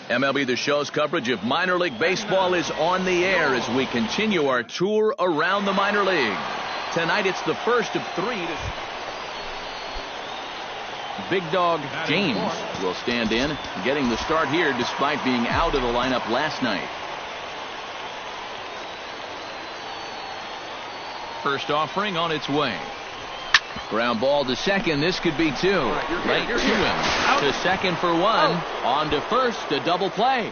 MLB The Show's coverage of minor league baseball is on the air as we continue our tour around the minor league. Tonight it's the first of three. Big Dog James will stand in, getting the start here despite being out of the lineup last night. First offering on its way. Ground ball to second. This could be two. Late to him. To second for one. On to first. A double play.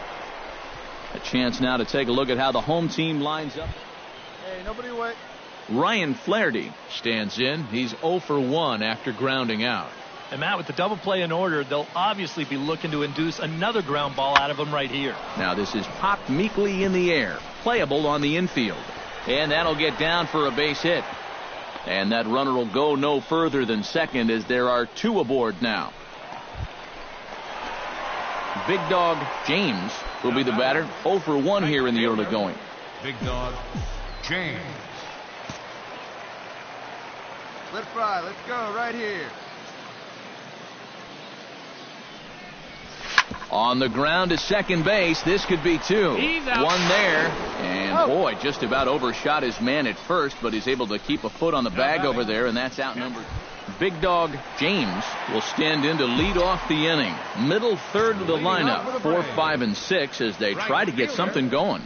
A chance now to take a look at how the home team lines up. Hey, nobody wait. Ryan Flaherty stands in. He's 0 for 1 after grounding out. And Matt, with the double play in order, they'll obviously be looking to induce another ground ball out of him right here. Now this is popped meekly in the air. Playable on the infield. And that'll get down for a base hit. And that runner will go no further than second as there are two aboard now. Big Dog James will be the batter. 0 for 1 here in the early going. Big Dog James. Let fly. Let's go right here. On the ground to second base. This could be two. One there. And boy, just about overshot his man at first, but he's able to keep a foot on the bag over there, and that's outnumbered. Big Dog James will stand in to lead off the inning. Middle third of the lineup. 4, 5, and 6 as they try to get something going.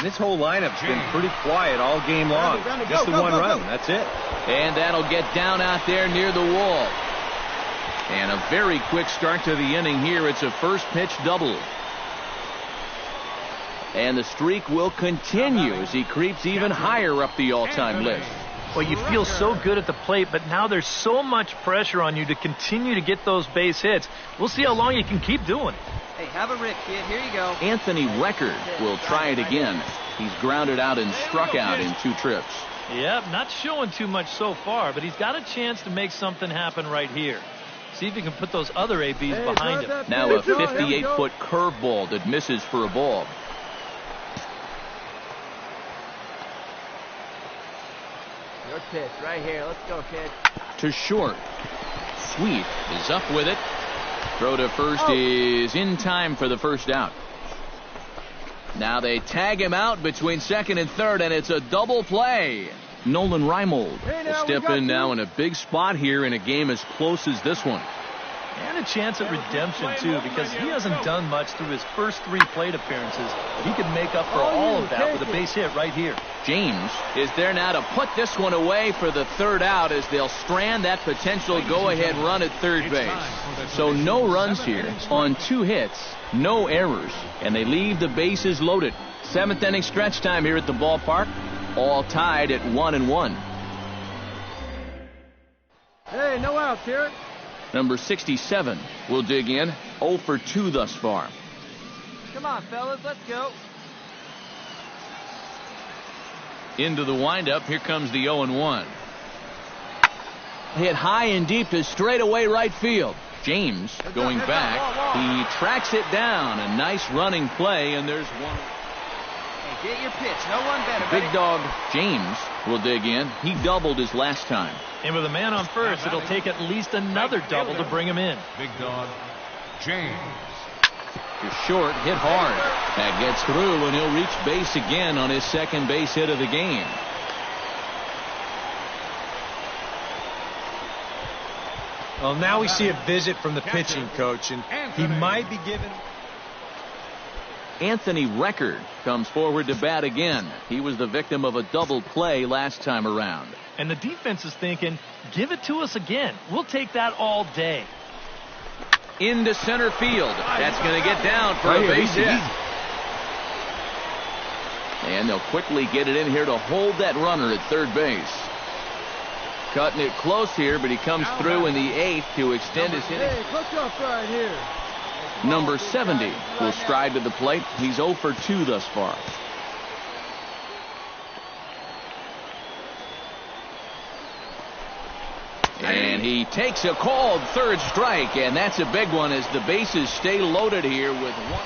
This whole lineup's been pretty quiet all game long. Just the one run. That's it. And that'll get down out there near the wall. And a very quick start to the inning here. It's a first pitch double. And the streak will continue as he creeps even higher up the all-time list. Well, you feel so good at the plate, but now there's so much pressure on you to continue to get those base hits. We'll see how long you can keep doing it. Hey, have a rip, kid. Here you go. Anthony Record will try it again. He's grounded out and struck out in 2 trips. Yep, not showing too much so far, but he's got a chance to make something happen right here. See if he can put those other ABs behind him. Now a 58-foot curveball that misses for a ball. Your pitch right here. Let's go, kid. To short. Sweet is up with it. Throw to first is in time for the first out. Now they tag him out between second and third, and it's a double play. Nolan Reimold will step in now in a big spot here in a game as close as this one. And a chance at redemption, too, because he hasn't done much through his first 3 plate appearances. He can make up for all of that with a base hit right here. James is there now to put this one away for the third out as they'll strand that potential go-ahead run at third base. So no runs here on 2 hits, no errors, and they leave the bases loaded. 7th inning stretch time here at the ballpark. All tied at 1-1. Hey, no outs here. Number 67 will dig in. 0 for 2 thus far. Come on, fellas, let's go. Into the windup. Here comes the 0-1. Hit high and deep to straightaway right field. James going back. He tracks it down. A nice running play, and there's one. Get your pitch. No one better. Big Dog James will dig in. He doubled his last time. And with a man on first, it'll take at least another double to bring him in. Big Dog James. To short, hit hard. That gets through, and he'll reach base again on his second base hit of the game. Well, now we see a visit from the pitching coach, and he might be given. Anthony Record comes forward to bat again. He was the victim of a double play last time around. And the defense is thinking, give it to us again. We'll take that all day. Into center field. That's going to get down for a base hit. And they'll quickly get it in here to hold that runner at third base. Cutting it close here, but he comes through in the 8th to extend his hitting. Hey, hook up right here. Number 70 will stride to the plate. He's 0 for 2 thus far. And he takes a called third strike, and that's a big one as the bases stay loaded here with one.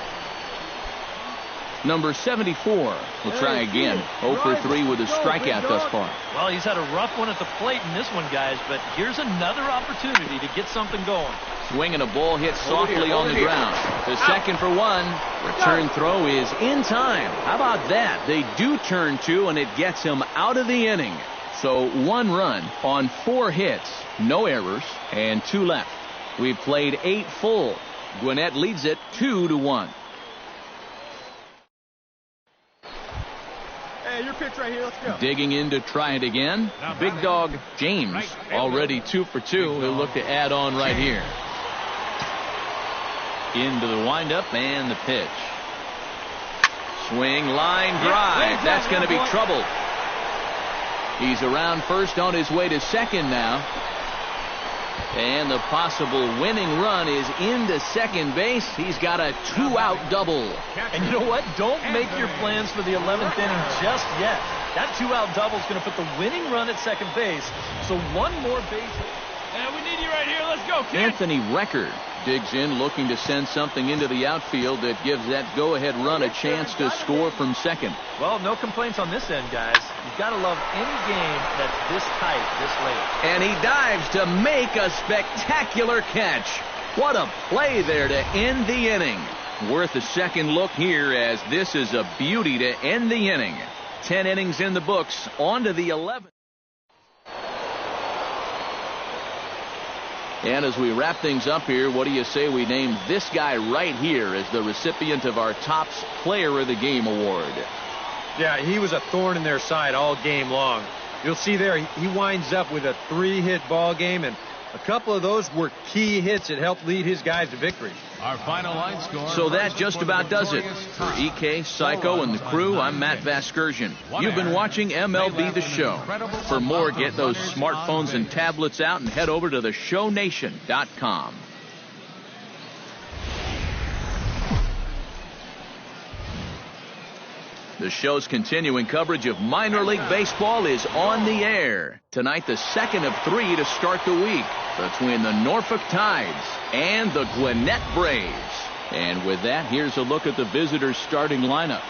Number 74 will try again. 0 for 3 with a strikeout thus far. Well, he's had a rough one at the plate in this one, guys, but here's another opportunity to get something going. Swing and a ball hit softly on the ground. The second for 1. Return throw is in time. How about that? They do turn 2, and it gets him out of the inning. So 1 run on 4 hits, no errors, and 2 left. We've played 8 full. Gwinnett leads it 2-1. Hey, your pitch right here. Let's go. Digging in to try it again. Big dog James already 2 for 2. He'll look to add on right here. Into the windup and the pitch. Swing, line drive. That's going to be trouble. He's around first on his way to second now. And the possible winning run is into second base. He's got a 2-out double. And you know what? Don't make your plans for the 11th inning just yet. That 2-out double is going to put the winning run at second base. So 1 more base. We need you right here. Let's go, kid. Anthony Record digs in, looking to send something into the outfield that gives that go-ahead run a chance to score from second. Well, no complaints on this end, guys. You've got to love any game that's this tight, this late. And he dives to make a spectacular catch. What a play there to end the inning. Worth a second look here, as this is a beauty to end the inning. 10 innings in the books, on to the 11th. And as we wrap things up here, what do you say we name this guy right here as the recipient of our Topps Player of the Game award? Yeah, he was a thorn in their side all game long. You'll see there, he winds up with a 3-hit ball game, and a couple of those were key hits that helped lead his guys to victory. Our final line score. So that just about does it. For EK, Psycho, and the crew, I'm Matt Vasgersian. You've been watching MLB The Show. For more, get those smartphones and tablets out and head over to theshownation.com. The show's continuing coverage of minor league baseball is on the air. Tonight, the second of 3 to start the week between the Norfolk Tides and the Gwinnett Braves. And with that, here's a look at the visitors' starting lineup.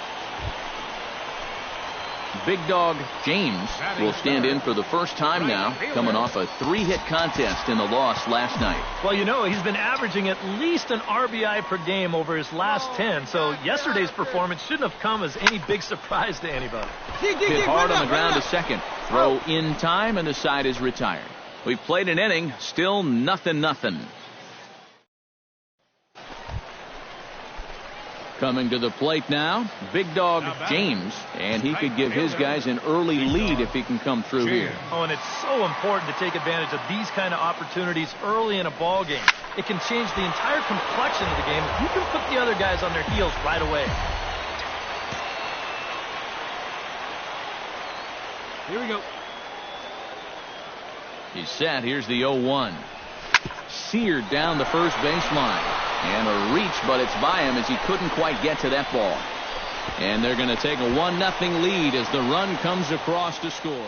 Big dog James will stand in for the first time now, coming off a 3-hit contest in the loss last night. Well, you know, he's been averaging at least an RBI per game over his last 10, so yesterday's performance shouldn't have come as any big surprise to anybody. Hit hard on the ground to second. Throw in time, and the side is retired. We've played an inning, still nothing. Coming to the plate now, big dog James, and he could give his guys an early lead if he can come through here. Oh, and it's so important to take advantage of these kind of opportunities early in a ball game. It can change the entire complexion of the game if you can put the other guys on their heels right away. Here we go. He's set. Here's the 0-1. Seared down the first baseline. And a reach, but it's by him as he couldn't quite get to that ball. And they're going to take a 1-0 lead as the run comes across to score.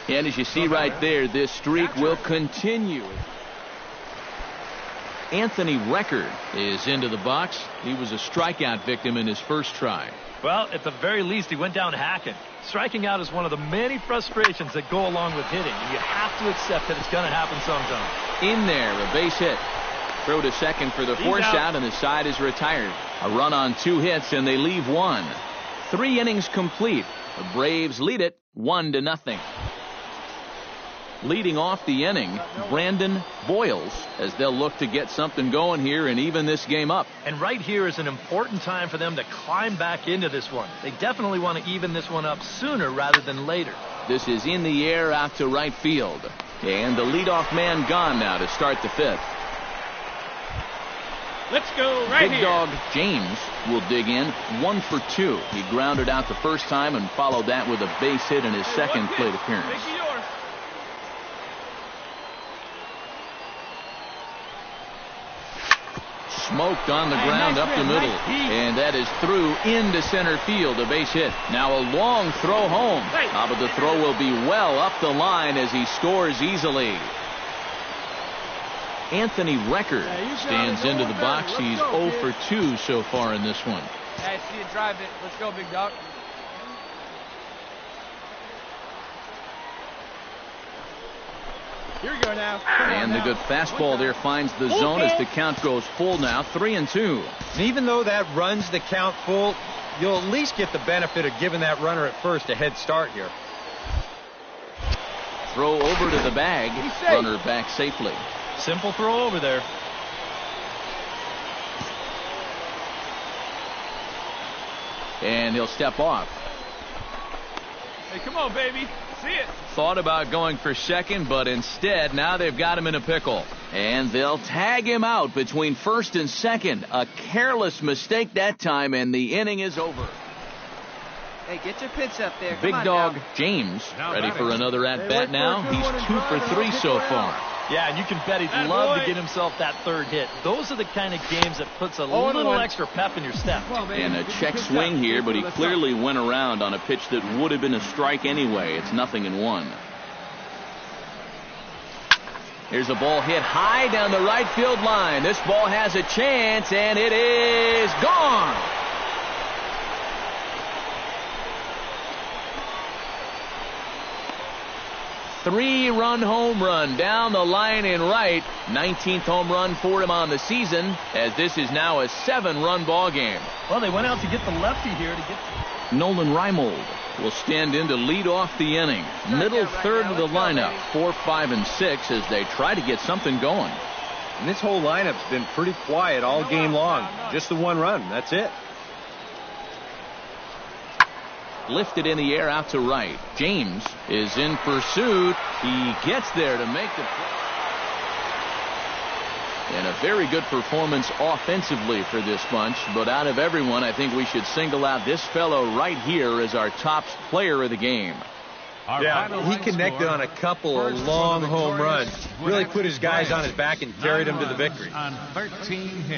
And as you see right there, this streak will continue. Anthony Record is into the box. He was a strikeout victim in his first try. Well, at the very least, he went down hacking. Striking out is one of the many frustrations that go along with hitting, and you have to accept that it's going to happen sometime. In there, a base hit. Throw to second for the force out, and the side is retired. A run on 2 hits, and they leave 1. 3 innings complete. The Braves lead it 1-0. Leading off the inning, Brandon Boyles, as they'll look to get something going here and even this game up. And right here is an important time for them to climb back into this one. They definitely want to even this one up sooner rather than later. This is in the air out to right field. And the leadoff man gone now to start the 5th. Let's go right Big Dog James will dig in 1 for 2. He grounded out the first time and followed that with a base hit in his second plate appearance. Smoked on the ground up the middle, and that is through into center field, a base hit. Now a long throw home, but the throw will be well up the line as he scores easily. Anthony Record stands into the box. He's 0 for 2 so far in this one. I see you drive it. Let's go, Big Dog. Here we go now. And the good fastball there finds the zone as the count goes full now, 3-2. And even though that runs the count full, you'll at least get the benefit of giving that runner at first a head start here. Throw over to the bag. Runner back safely. Simple throw over there. And he'll step off. Hey, come on, baby. See it. Thought about going for second, but instead now they've got him in a pickle. And they'll tag him out between first and second. A careless mistake that time, and the inning is over. Hey, get your pitch up there. Big Dog James ready for another at-bat now. He's 2 for 3 so far. Yeah, and you can bet he'd love to get himself that 3rd hit. Those are the kind of games that puts a little extra pep in your step. And a check swing here, but he clearly went around on a pitch that would have been a strike anyway. It's 0-1. Here's a ball hit high down the right field line. This ball has a chance, and it is gone. Three-run home run down the line in right. 19th home run for him on the season, as this is now a 7-run ball game. Well, they went out to get the lefty here to get. Nolan Reimold will stand in to lead off the inning. Middle third of the lineup, 4, 5, and 6, as they try to get something going. And this whole lineup's been pretty quiet all game long. Just the 1 run. That's it. Lifted in the air out to right. James is in pursuit. He gets there to make the play. And a very good performance offensively for this bunch. But out of everyone, I think we should single out this fellow right here as our top player of the game. Yeah, he connected on a couple of long home runs. Really put his guys on his back and carried them to the victory.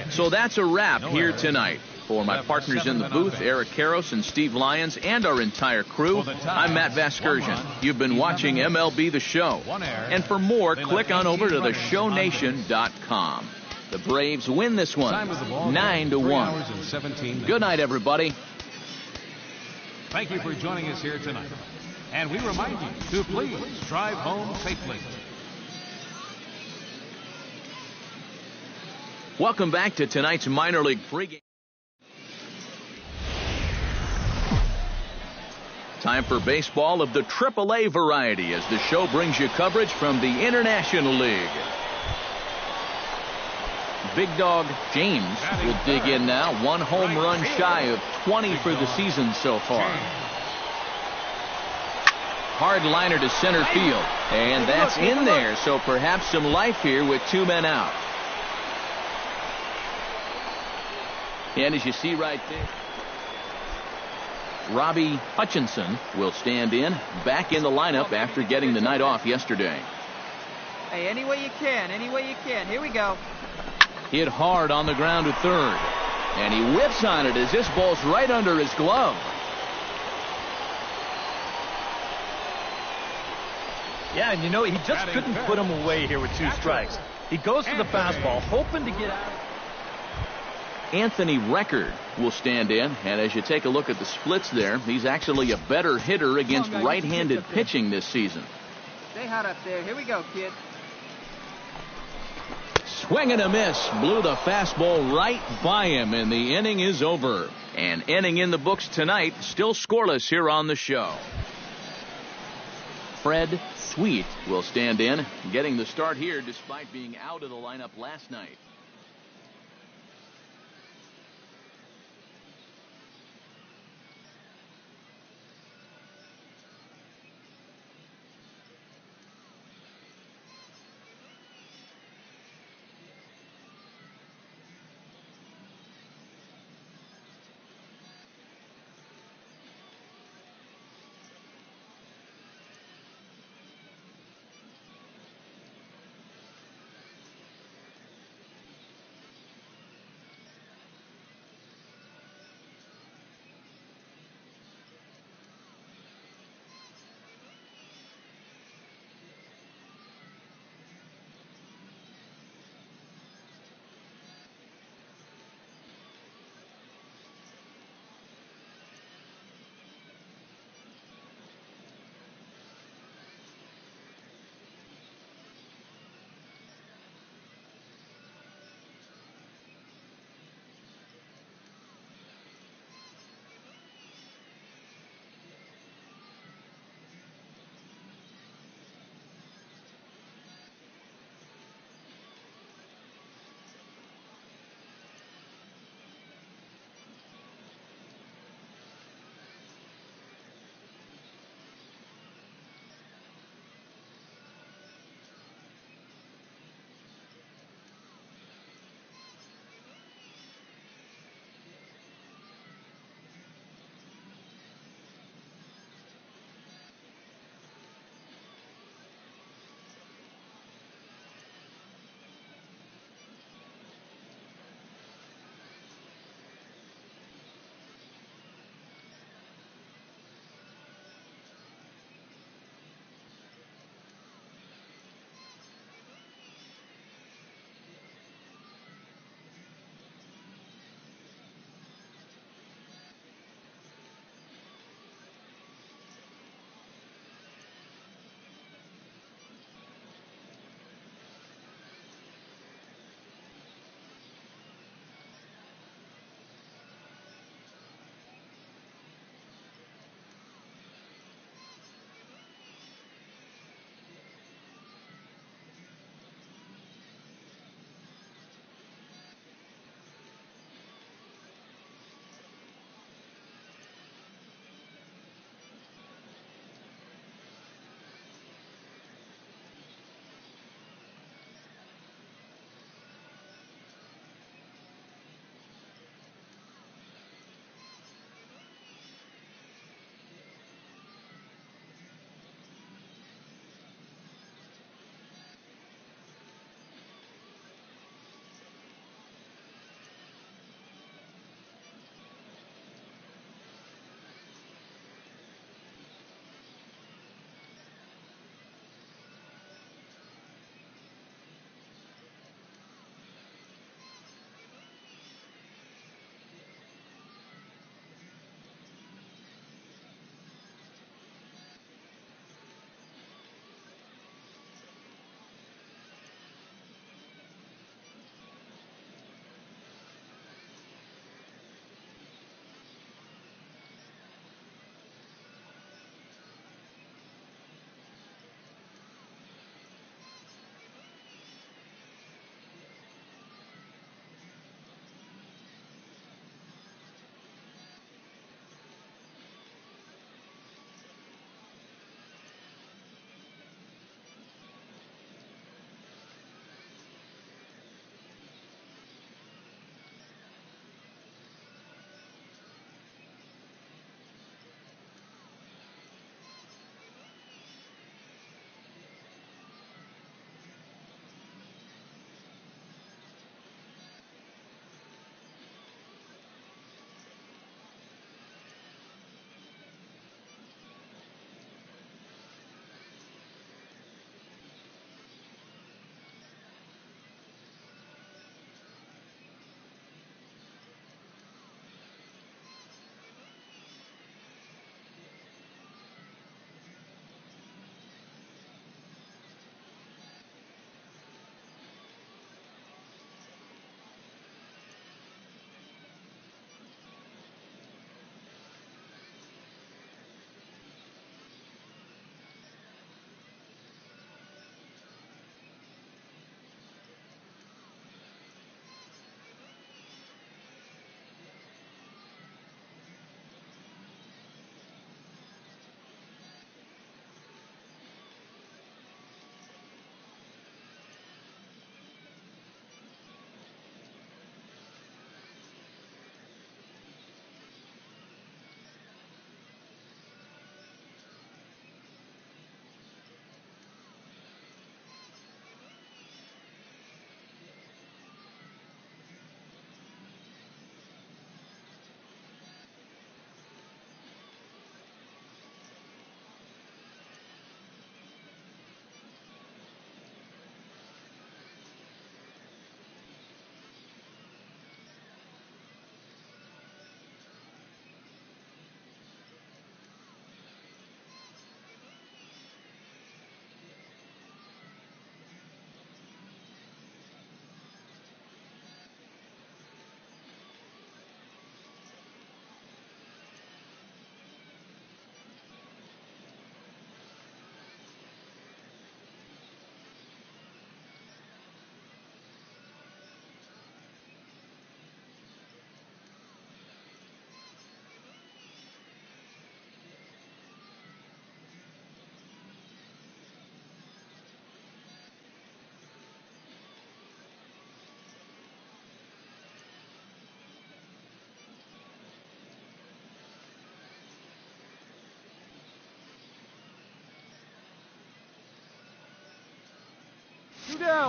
So that's a wrap here tonight. For my partners in the booth, Eric Karros and Steve Lyons, and our entire crew, I'm Matt Vasgersian. You've been watching MLB The Show. And for more, click on over to theshownation.com. The Braves win this one, 9-1. Good night, everybody. Thank you for joining us here tonight. And we remind you to please drive home safely. Welcome back to tonight's minor league pregame. Time for baseball of the AAA variety as the show brings you coverage from the International League. Big Dog James will dig in now. 1 home run shy of 20 for the season so far. Hard liner to center field. And that's in there, so perhaps some life here with 2 men out. And as you see right there, Robbie Hutchinson will stand in, back in the lineup after getting the night off yesterday. Hey, any way you can, any way you can. Here we go. Hit hard on the ground at third. And he whips on it as this ball's right under his glove. Yeah, and you know, he just couldn't put him away here with 2 strikes. He goes to the fastball, hoping to get out. Anthony Record will stand in, and as you take a look at the splits there, he's actually a better hitter against right-handed pitching this season. Stay hot up there. Here we go, kid. Swing and a miss. Blew the fastball right by him, and the inning is over. An inning in the books tonight, still scoreless here on the show. Fred Sweet will stand in, getting the start here despite being out of the lineup last night.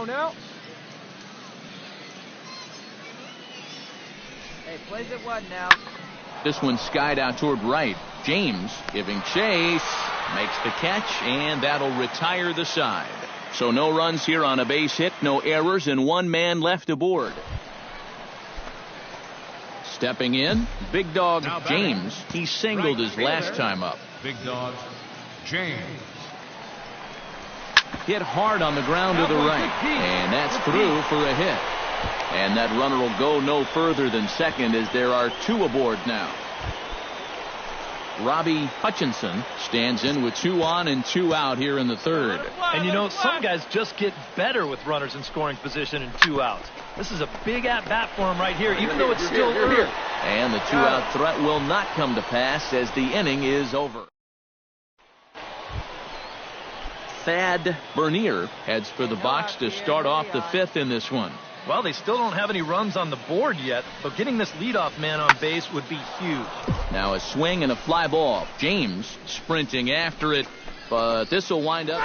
now. Hey, plays at one now. This one skied out toward right. James giving chase. Makes the catch, and that'll retire the side. So no runs here on a base hit, no errors, and one man left aboard. Stepping in, Big Dog James. He singled his last time up. Big Dog James. Hit hard on the ground to the right, and that's through for a hit. And that runner will go no further than second as there are two aboard now. Robbie Hutchinson stands in with 2 on and 2 out here in the third. And you know, some guys just get better with runners in scoring position and 2 outs. This is a big at-bat for him right here, even though it's still early. And the 2-out threat will not come to pass as the inning is over. Thad Bernier heads for the box to start off the 5th in this one. Well, they still don't have any runs on the board yet, but getting this leadoff man on base would be huge. Now a swing and a fly ball. James sprinting after it, but this will wind up.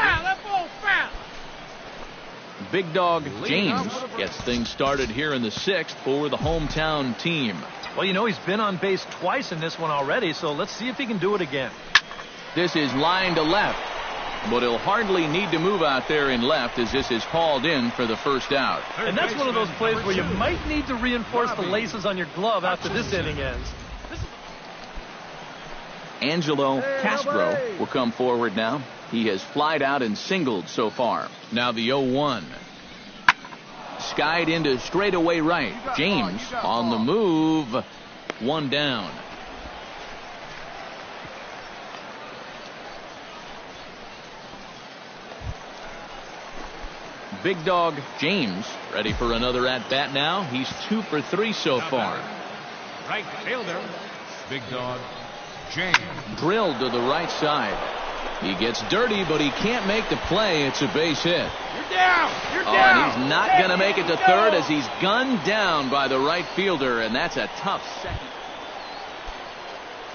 Big Dog James gets things started here in the 6th for the hometown team. Well, you know, he's been on base twice in this one already, so let's see if he can do it again. This is line to left, but he'll hardly need to move out there in left as this is called in for the first out. And that's one of those plays where you might need to reinforce the laces on your glove after this inning ends. Angelo Castro will come forward now. He has flied out and singled so far. Now the 0-1. Skied into straightaway right. James on the move. 1 down. Big Dog James ready for another at-bat now. He's 2 for 3 so far. Right fielder, Big Dog James. Drilled to the right side. He gets dirty, but he can't make the play. It's a base hit. You're down. You're down. And he's not going to make it to third as he's gunned down by the right fielder, and that's a tough second.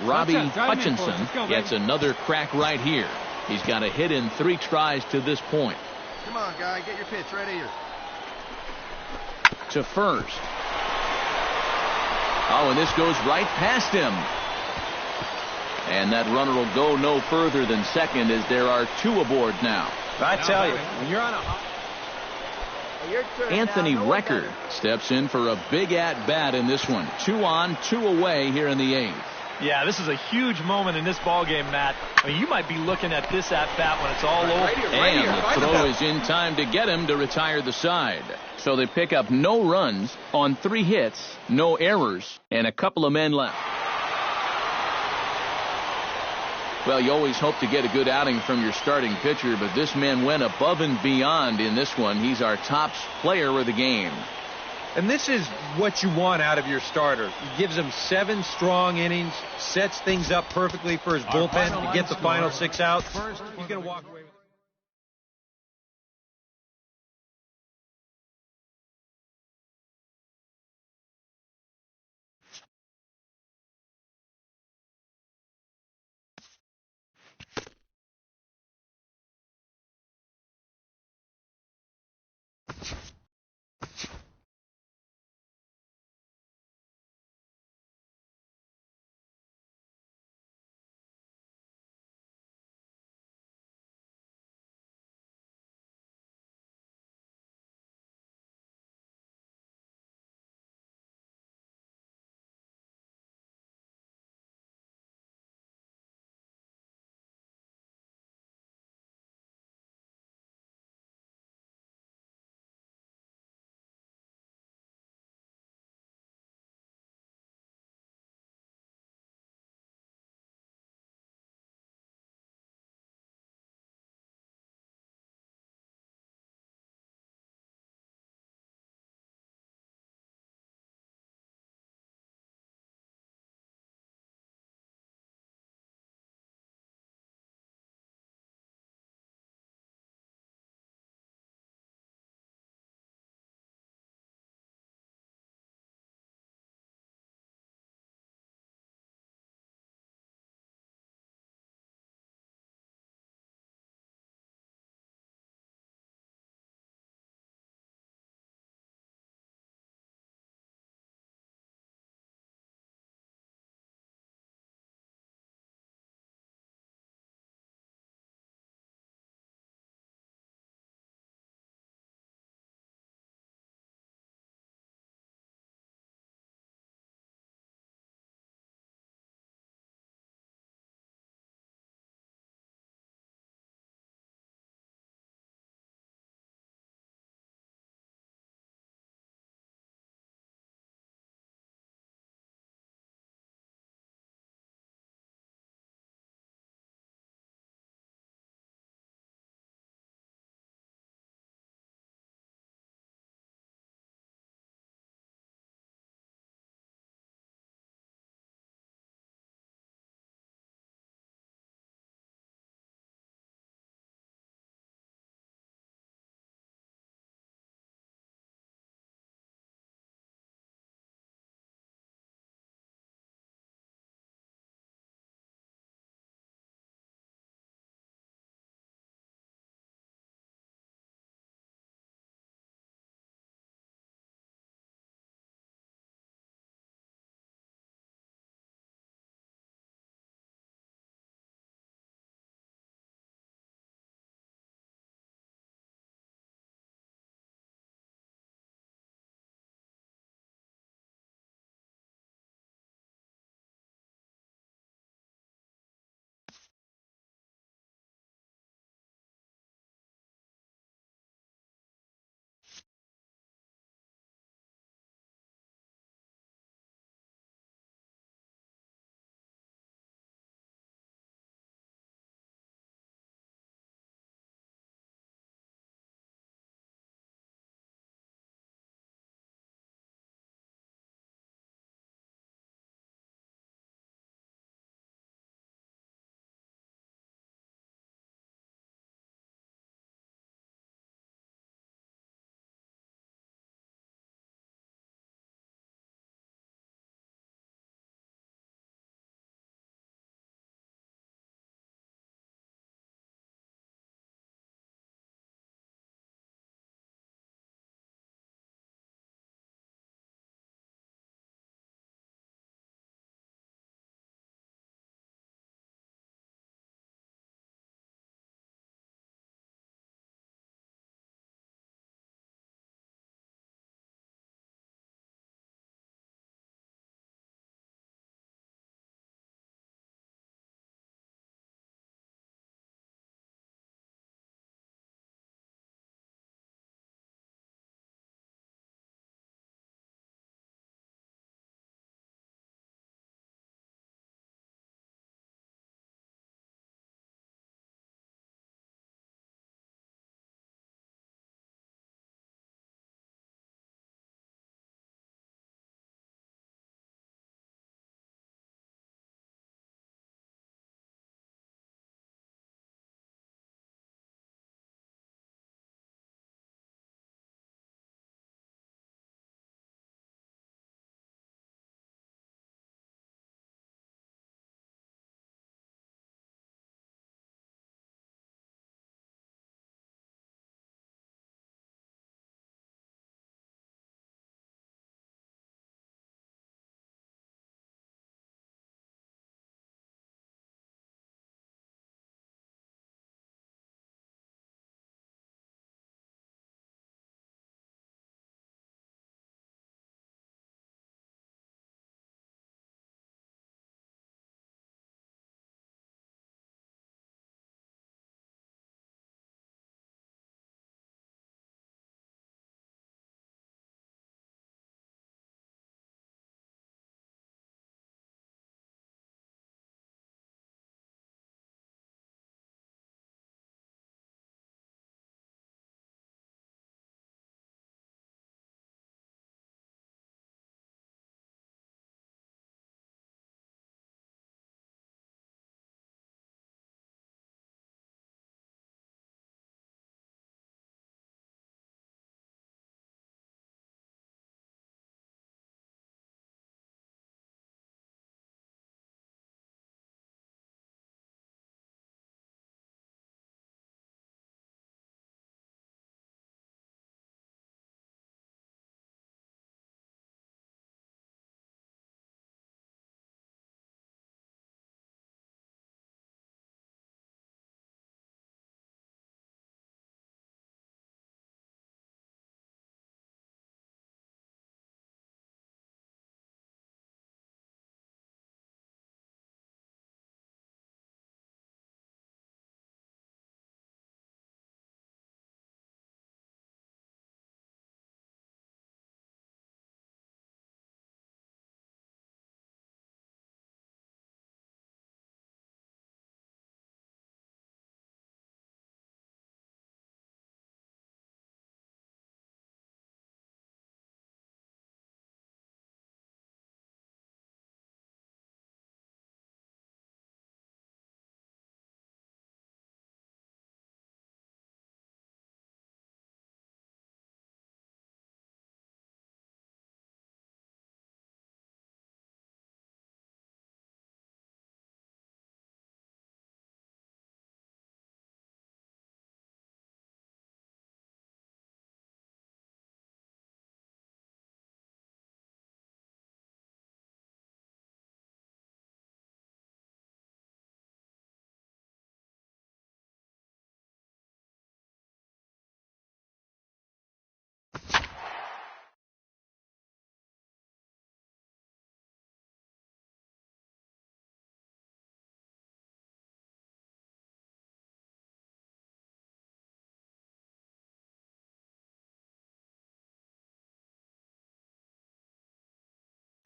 Robbie Hutchinson gets another crack right here. He's got a hit in 3 tries to this point. Come on, guy. Get your pitch right here. To first. Oh, and this goes right past him. And that runner will go no further than second as there are 2 aboard now. I tell you, When you're on a Anthony Record steps in for a big at-bat in this one. 2 on, 2 away here in the 8th. yeah, this is a huge moment in this ball game, Matt. I mean, you might be looking at this at-bat when it's all over. And the throw is in time to get him to retire the side. So they pick up no runs on 3 hits, no errors, and a couple of men left. Well, you always hope to get a good outing from your starting pitcher, but this man went above and beyond in this one. He's our top player of the game. And this is what you want out of your starter. He gives him 7 strong innings, sets things up perfectly for his bullpen to get the final 6 outs. He's going to walk away with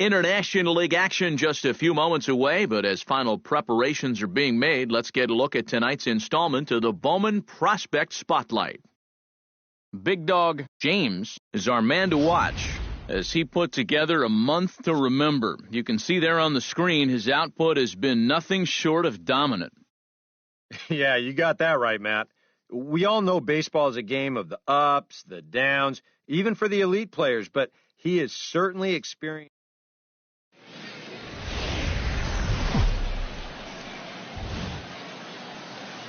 International League action just a few moments away, but as final preparations are being made, let's get a look at tonight's installment of the Bowman Prospect Spotlight. Big Dog James is our man to watch as he put together a month to remember. You can see there on the screen his output has been nothing short of dominant. Yeah, you got that right, Matt. We all know baseball is a game of the ups, the downs, even for the elite players, but he has certainly experienced.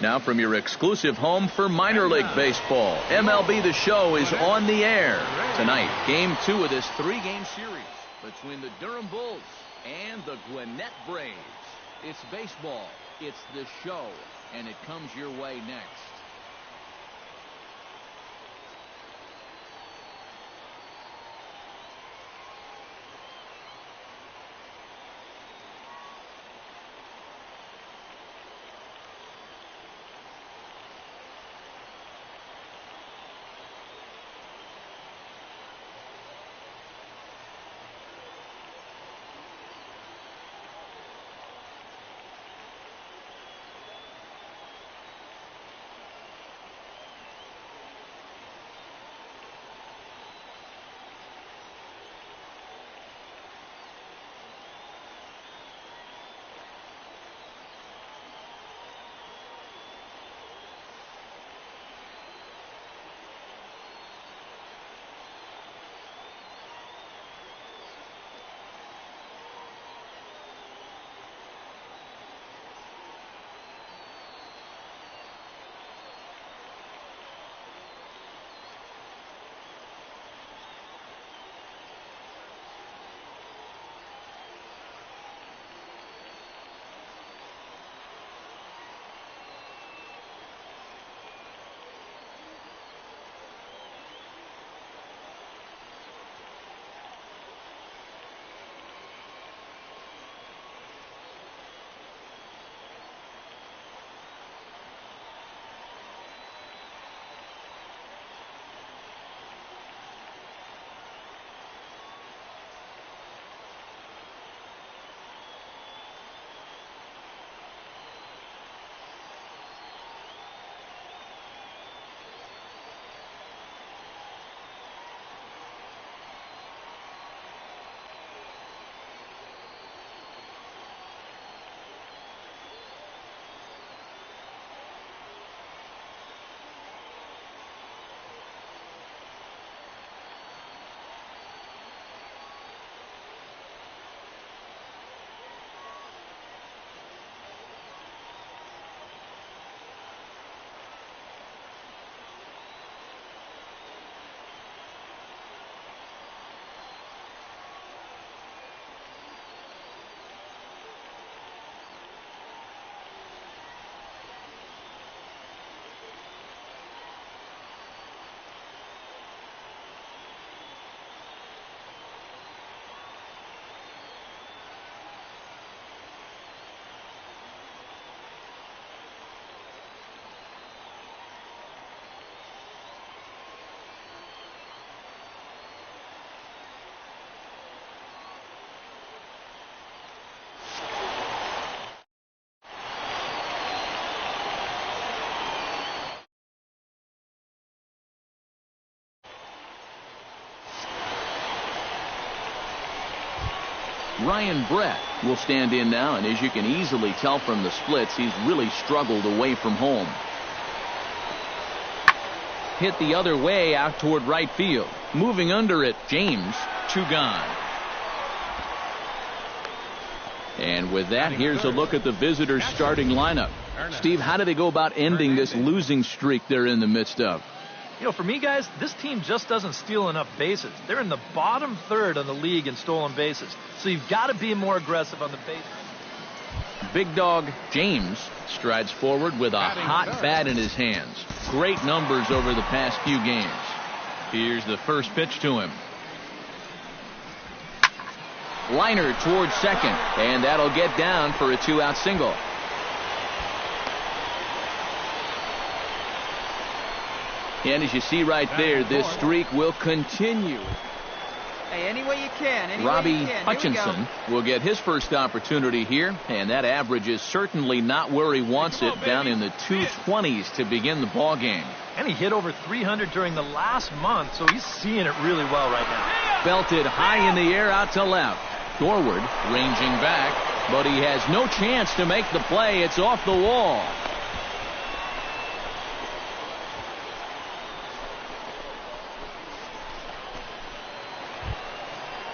Now from your exclusive home for minor league baseball, MLB The Show is on the air. Tonight, Game 2 of this 3-game series between the Durham Bulls and the Gwinnett Braves. It's baseball, it's The Show, and it comes your way next. Ryan Brett will stand in now, and as you can easily tell from the splits, he's really struggled away from home. Hit the other way out toward right field. Moving under it, James, 2 gone. And with that, here's a look at the visitors' starting lineup. Steve, how do they go about ending this losing streak they're in the midst of? You know, for me, guys, this team just doesn't steal enough bases. They're in the bottom third of the league in stolen bases. So you've got to be more aggressive on the base. Big Dog James strides forward with a hot bat in his hands. Great numbers over the past few games. Here's the first pitch to him. Liner towards second, and that'll get down for a 2-out single. And as you see right there, this streak will continue. Hey, any way you can. Robbie Hutchinson will get his first opportunity here, and that average is certainly not where he wants it, down in the 220s to begin the ball game. And he hit over 300 during the last month, so he's seeing it really well right now. Belted high in the air out to left. Dorward ranging back, but he has no chance to make the play. It's off the wall.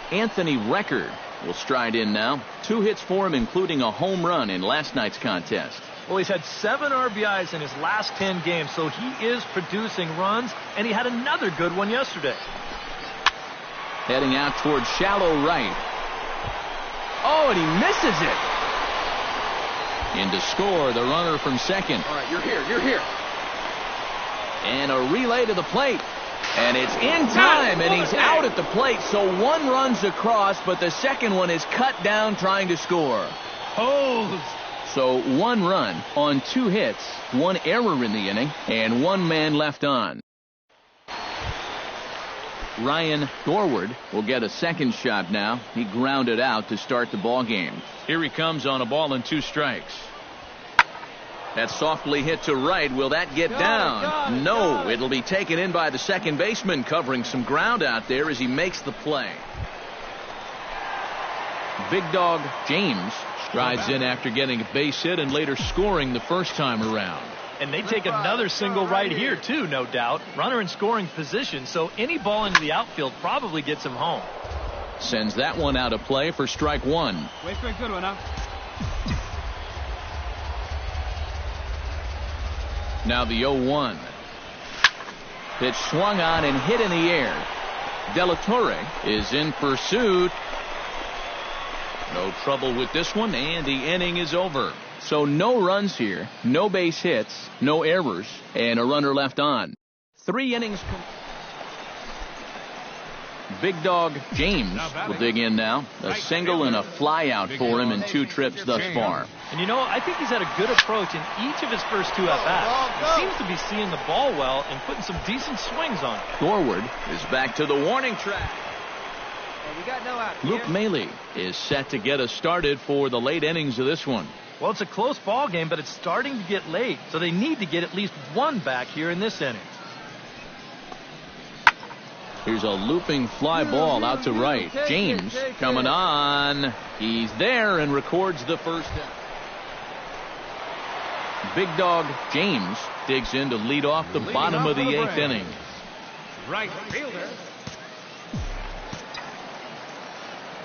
Anthony Record will stride in now. 2 hits for him, including a home run in last night's contest. Well, he's had 7 RBIs in his last 10 games, so he is producing runs, and he had another good one yesterday. Heading out towards shallow right. Oh, and he misses it. In to score, the runner from second. All right, you're here. And a relay to the plate. And it's in time, and he's out at the plate. So 1 runs across, but the second one is cut down trying to score. Pose. So 1 run on 2 hits, 1 error in the inning, and 1 man left on. Ryan Dorward will get a second shot now. He grounded out to start the ball game. Here he comes on a ball and 2 strikes. That's softly hit to right. Will that get down? No, it'll be taken in by the second baseman, covering some ground out there as he makes the play. Big Dog James strides in after getting a base hit and later scoring the first time around. And they take another single right here, too, no doubt. Runner in scoring position, so any ball into the outfield probably gets him home. Sends that one out of play for strike 1. Wait for a good one, huh? Now the 0-1. Pitch swung on and hit in the air. De La Torre is in pursuit. No trouble with this one, and the inning is over. So no runs here, no base hits, no errors, and a runner left on. 3 innings. Big Dog James will dig in now. A single and a fly out for him in 2 trips thus far. And you know, I think he's had a good approach in each of his first 2 at-bats. He seems to be seeing the ball well and putting some decent swings on it. Dorward is back to the warning track. Hey, we got no out here. Luke Maley is set to get us started for the late innings of this one. Well, it's a close ball game, but it's starting to get late, so they need to get at least 1 back here in this inning. Here's a looping fly ball out to right. James coming on. He's there and records the first out. Big Dog James digs in to lead off the bottom of the 8th inning. Right fielder.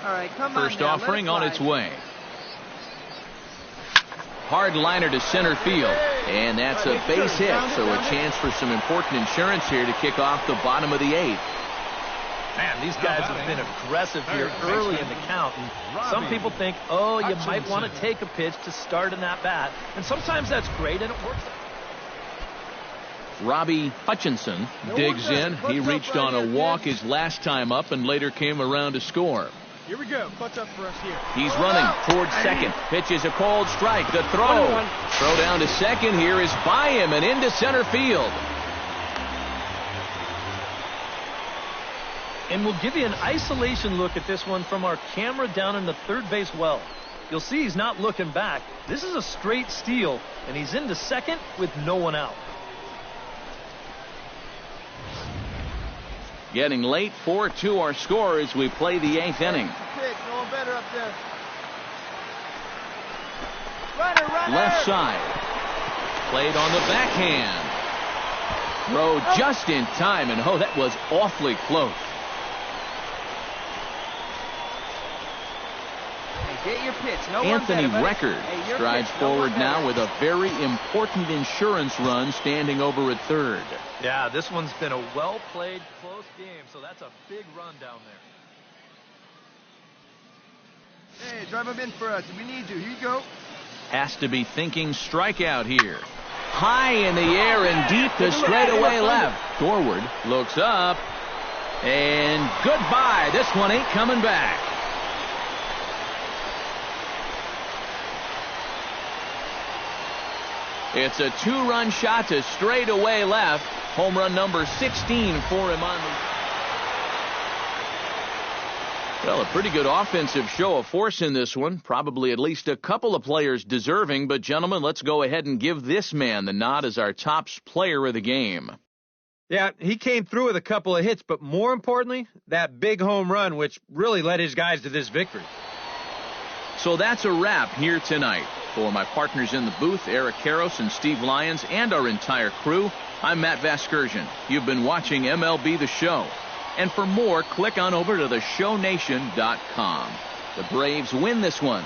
All right, come on. First offering on its way. Hard liner to center field, and that's a base hit, so a chance for some important insurance here to kick off the bottom of the 8th. Man, these guys have been aggressive here early in the count. And some people think, oh, you might want to take a pitch to start in that bat. And sometimes that's great, and it works. Robbie Hutchinson digs in. He reached on a walk his last time up and later came around to score. Here we go. Clutch up for us here. He's running towards second. Pitch is a cold strike. The throw. Throw down to second here is by him and into center field. And we'll give you an isolation look at this one from our camera down in the third base well. You'll see he's not looking back. This is a straight steal, and he's into second with no one out. Getting late, 4-2 our score as we play the 8th inning. No one better up there. Runner. Left side. Played on the backhand. Throw just in time, and oh, that was awfully close. Get your pitch. No Anthony Record strides forward now with a very important insurance run standing over at third. Yeah, this one's been a well-played, close game, so that's a big run down there. Hey, drive him in for us. We need you. Here you go. Has to be thinking strikeout here. High in the air and deep to straightaway left. Dorward looks up, and goodbye. This one ain't coming back. It's a 2-run shot to straightaway left. Home run number 16 for him on the... Well, a pretty good offensive show of force in this one. Probably at least a couple of players deserving. But, gentlemen, let's go ahead and give this man the nod as our top player of the game. Yeah, he came through with a couple of hits, but more importantly, that big home run, which really led his guys to this victory. So that's a wrap here tonight. For my partners in the booth, Eric Karros and Steve Lyons, and our entire crew, I'm Matt Vasgersian. You've been watching MLB The Show. And for more, click on over to theshownation.com. The Braves win this one,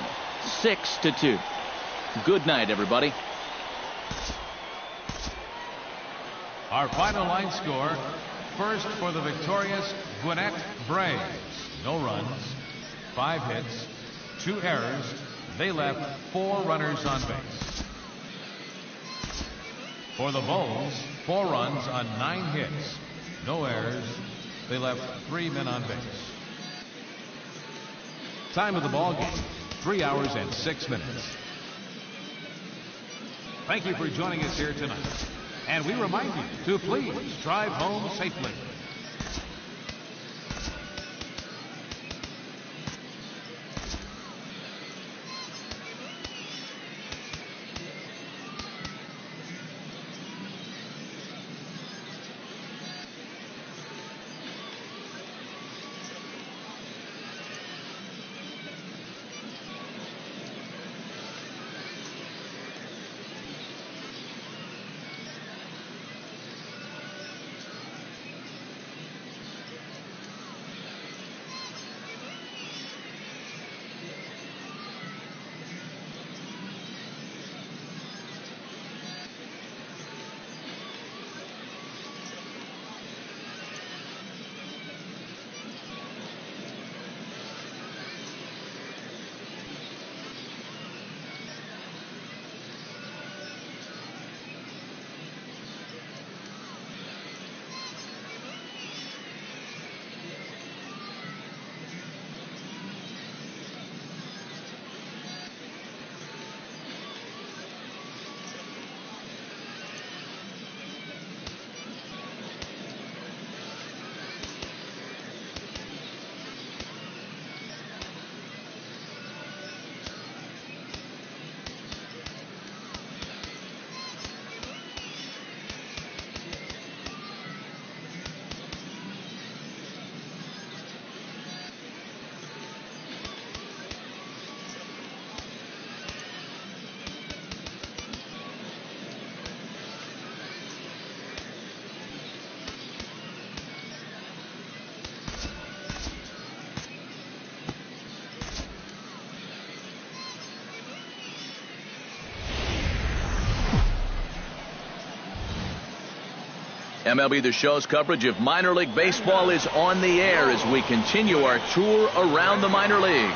6-2. Good night, everybody. Our final line score, first for the victorious Gwinnett Braves. No runs, 5 hits, 2 errors. They left 4 runners on base. For the Bulls, 4 runs on 9 hits, no errors. They left 3 men on base. Time of the ball game, 3 hours and 6 minutes. Thank you for joining us here tonight. And we remind you to please drive home safely. MLB The Show's coverage of minor league baseball is on the air as we continue our tour around the minor league.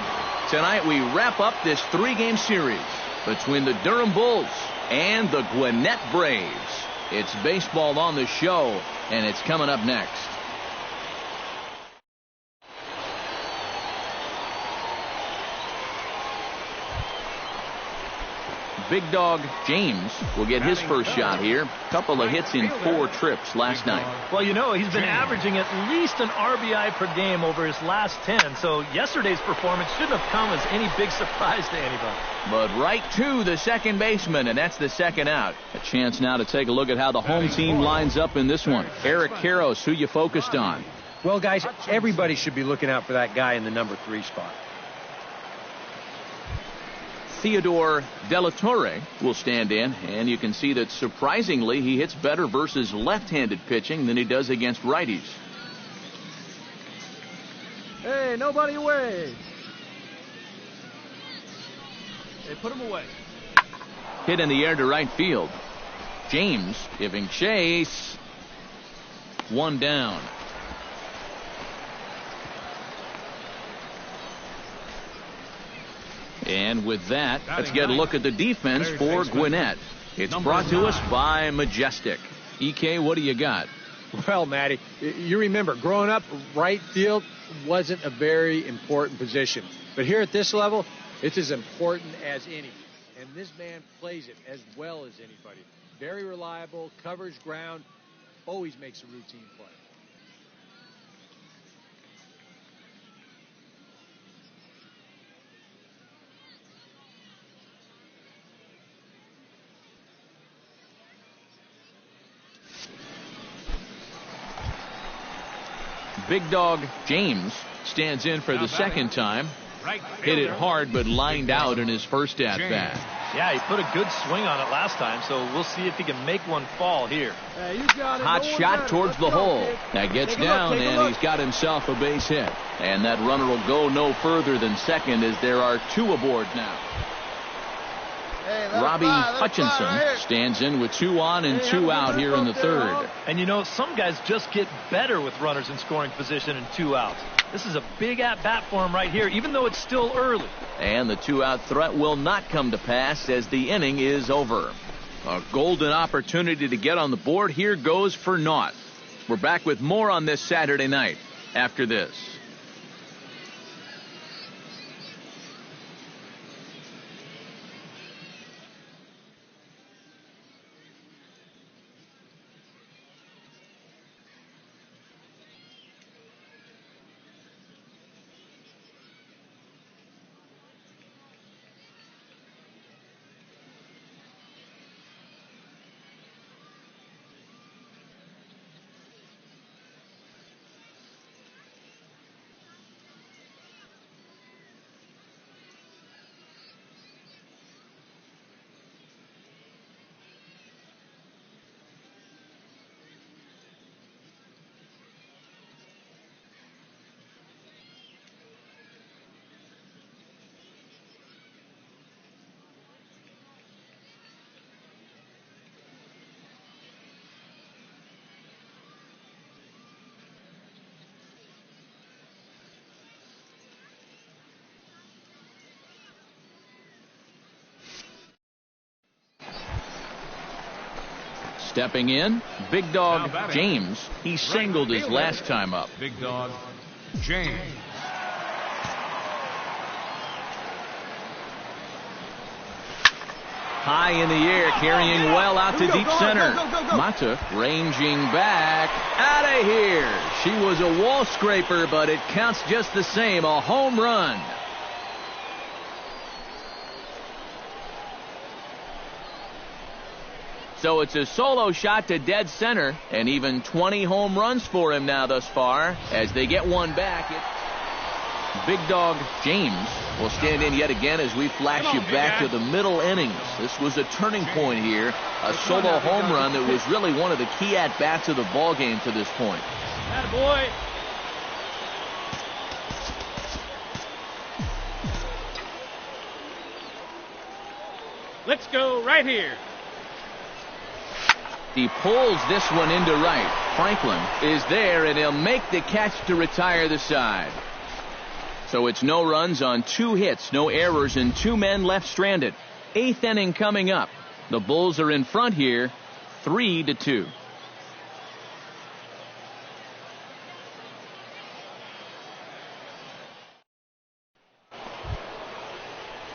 Tonight we wrap up this 3-game series between the Durham Bulls and the Gwinnett Braves. It's baseball on the show, and it's coming up next. Big Dog James will get his first shot here. Couple of hits in 4 trips last night. Well, you know, he's been averaging at least an RBI per game over his last 10. So yesterday's performance shouldn't have come as any big surprise to anybody. But right to the second baseman, and that's the second out. A chance now to take a look at how the home team lines up in this one. Eric Karros, who you focused on? Well, guys, everybody should be looking out for that guy in the number 3 spot. Theodore Delatorre will stand in, and you can see that surprisingly he hits better versus left-handed pitching than he does against righties. Hey, nobody away. Hey, put him away. Hit in the air to right field. James giving chase. 1 down. And with that, let's get a look at the defense for Gwinnett. It's brought to us by Majestic. EK, what do you got? Well, Matty, you remember, growing up, right field wasn't a very important position. But here at this level, it's as important as any. And this man plays it as well as anybody. Very reliable, covers ground, always makes a routine play. Big Dog James stands in for the second time. Hit it hard, but lined out in his first at-bat. Yeah, he put a good swing on it last time, so we'll see if he can make one fall here. Hey, you got it. Hot shot towards the hole. That gets down, and look. he's got himself a base hit. And that runner will go no further than second as there are two aboard now. Hey, Robbie Hutchinson right stands in with 2 on and 2 out here in the third. And you know, some guys just get better with runners in scoring position and 2 outs. This is a big at-bat for him right here, even though it's still early. And the 2-out threat will not come to pass as the inning is over. A golden opportunity to get on the board here goes for naught. We're back with more on this Saturday night after this. Stepping in, Big Dog James. He singled his last time up. Big Dog James. High in the air, carrying well out to deep center. Mata ranging back. Out of here. She was a wall scraper, but it counts just the same. A home run. So it's a solo shot to dead center, and even 20 home runs for him now thus far. As they get one back, Big Dog James will stand in yet again as we flash you back to the middle innings. This was a turning point here, a solo home run that was really one of the key at-bats of the ball game to this point. Attaboy. Let's go right here. He pulls this one into right. Franklin is there, and he'll make the catch to retire the side. So it's no runs on 2 hits, no errors, and 2 men left stranded. 8th inning coming up. The Bulls are in front here, 3-2.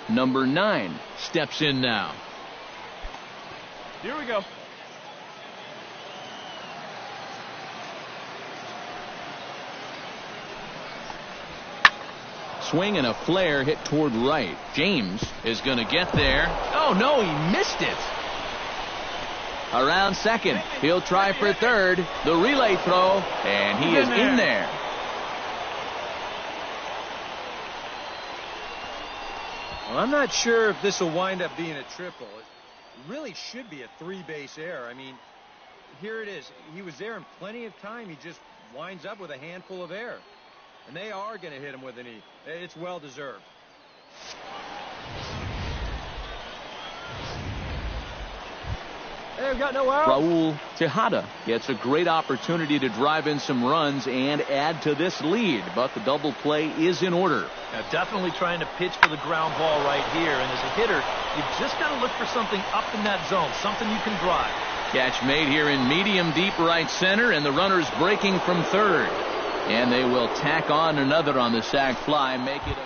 Number 9 steps in now. Here we go. Swing and a flare hit toward right. James is going to get there. Oh, no, he missed it. Around second. He'll try for third. The relay throw, and he is in there. Well, I'm not sure if this will wind up being a triple. It really should be a 3-base error. I mean, here it is. He was there in plenty of time. He just winds up with a handful of air. And they are going to hit him with an E. It's well deserved. Hey, we got no outs. Raul Tejada gets a great opportunity to drive in some runs and add to this lead, but the double play is in order. Now, definitely trying to pitch for the ground ball right here, and as a hitter, you've just got to look for something up in that zone, something you can drive. Catch made here in medium deep right center, and the runner's breaking from third. And they will tack on another on the sac fly, make it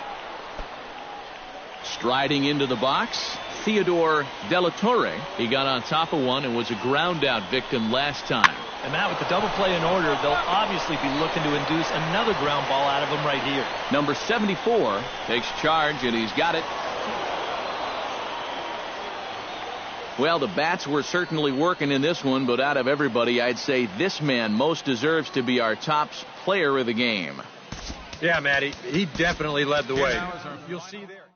striding into the box. Theodore Delatorre. He got on top of one and was a ground out victim last time. And Matt, with the double play in order, they'll obviously be looking to induce another ground ball out of him right here. Number 74 takes charge, and he's got it. Well, the bats were certainly working in this one, but out of everybody, I'd say this man most deserves to be our top player of the game. Yeah, Matty, he definitely led the way. You'll see there.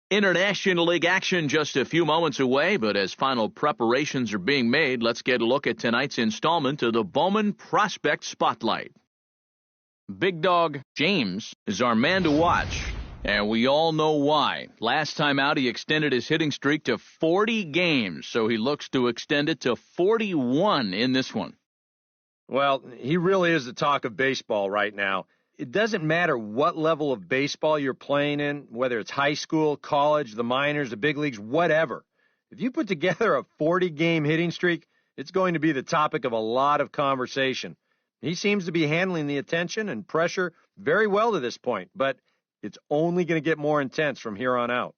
International League action just a few moments away, but as final preparations are being made, let's get a look at tonight's installment of the Bowman Prospect Spotlight. Big Dog James is our man to watch, and we all know why. Last time out, he extended his hitting streak to 40 games, so he looks to extend it to 41 in this one. Well, he really is the talk of baseball right now. It doesn't matter what level of baseball you're playing in, whether it's high school, college, the minors, the big leagues, whatever. If you put together a 40-game hitting streak, it's going to be the topic of a lot of conversation. He seems to be handling the attention and pressure very well to this point, but it's only going to get more intense from here on out.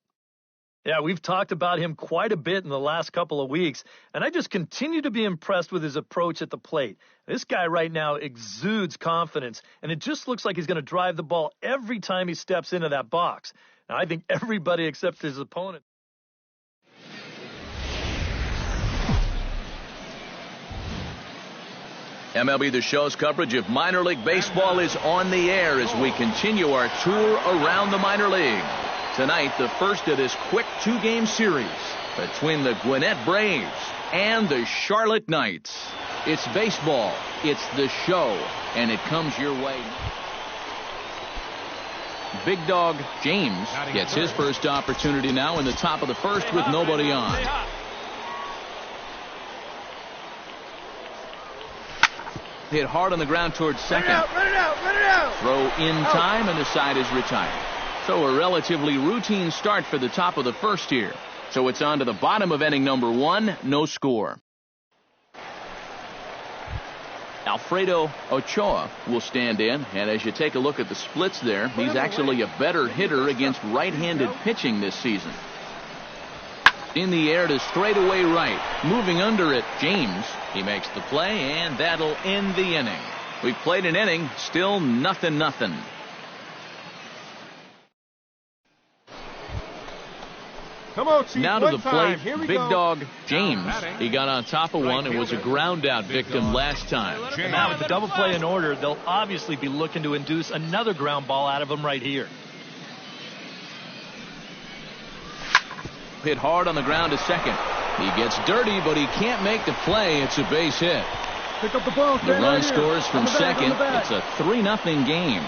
Yeah, we've talked about him quite a bit in the last couple of weeks, and I just continue to be impressed with his approach at the plate. This guy right now exudes confidence, and it just looks like he's going to drive the ball every time he steps into that box. Now, I think everybody except his opponent. MLB The Show's coverage of minor league baseball is on the air as we continue our tour around the minor league. Tonight, the first of this quick two-game series between the Gwinnett Braves and the Charlotte Knights. It's baseball, it's the show, and it comes your way. Big Dog James gets his first opportunity now in the top of the first with nobody on. Hit hard on the ground towards second. Run it out. Throw in time, and the side is retired. So a relatively routine start for the top of the first here. So it's on to the bottom of inning number one, no score. Alfredo Ochoa will stand in, and as you take a look at the splits there, he's actually a better hitter against right-handed pitching this season. In the air to straightaway right. Moving under it, James. He makes the play, and that'll end the inning. We've played an inning, still 0-0. Come on, Chief. Now to the plate, Big go. Dog James. He got on top of one and was a ground out victim last time. And now with the double play in order, they'll obviously be looking to induce another ground ball out of him right here. Hit hard on the ground to second. He gets dirty, but he can't make the play. It's a base hit. Pick up the ball. The run scores from second. It's a 3-0 game.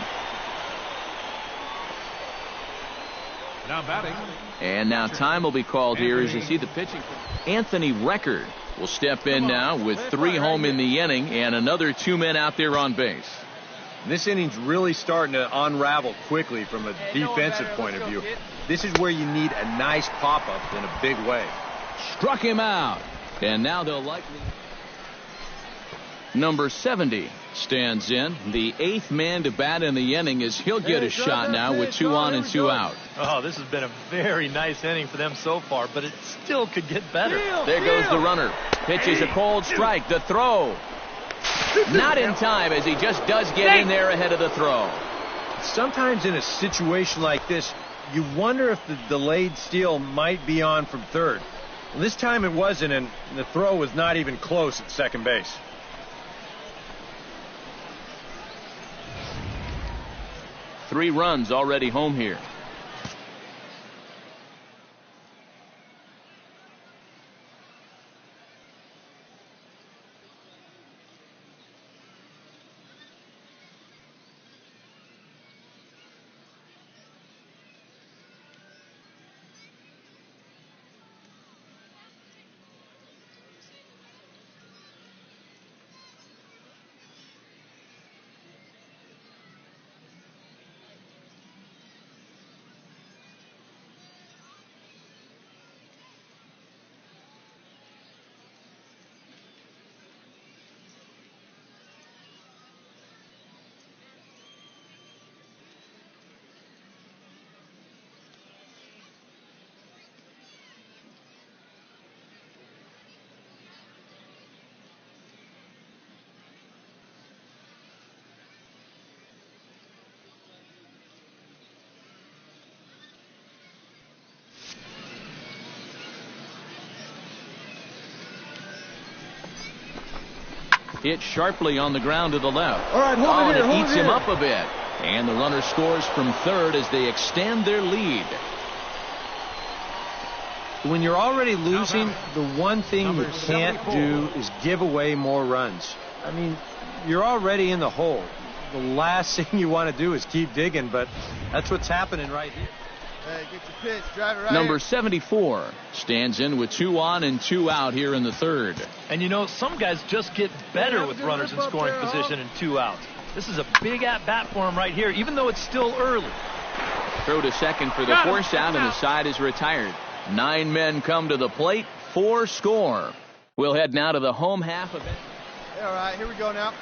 Now batting. And now time will be called here as you see the pitching. Anthony Record will step in now with 3 home in the inning and another 2 men out there on base. This inning's really starting to unravel quickly from a defensive point of view. This is where you need a nice pop-up in a big way. Struck him out. And now they'll likely... Number 70 stands in. The 8th man to bat in the inning as he'll get a shot now with 2 on and 2 out. Oh, this has been a very nice inning for them so far, but it still could get better. There goes the runner. Pitches a cold strike. The throw. Not in time as he just does get in there ahead of the throw. Sometimes in a situation like this, you wonder if the delayed steal might be on from third. Well, this time it wasn't, and the throw was not even close at second base. Three runs already home here. Hit sharply on the ground to the left. All right, hold it here, it eats him up a bit. And the runner scores from third as they extend their lead. When you're already losing, the one thing you can't do is give away more runs. I mean, you're already in the hole. The last thing you want to do is keep digging, but that's what's happening right here. Hey, get your pitch. Drive it right Number here. 74 stands in with 2 on and 2 out here in the third. And you know, some guys just get better with runners in scoring position and 2 outs. This is a big at-bat for him right here, even though it's still early. Throw to second for the force out, and the side is retired. 9 men come to the plate, 4 score. We'll head now to the home half of it. Yeah, all right, here we go now.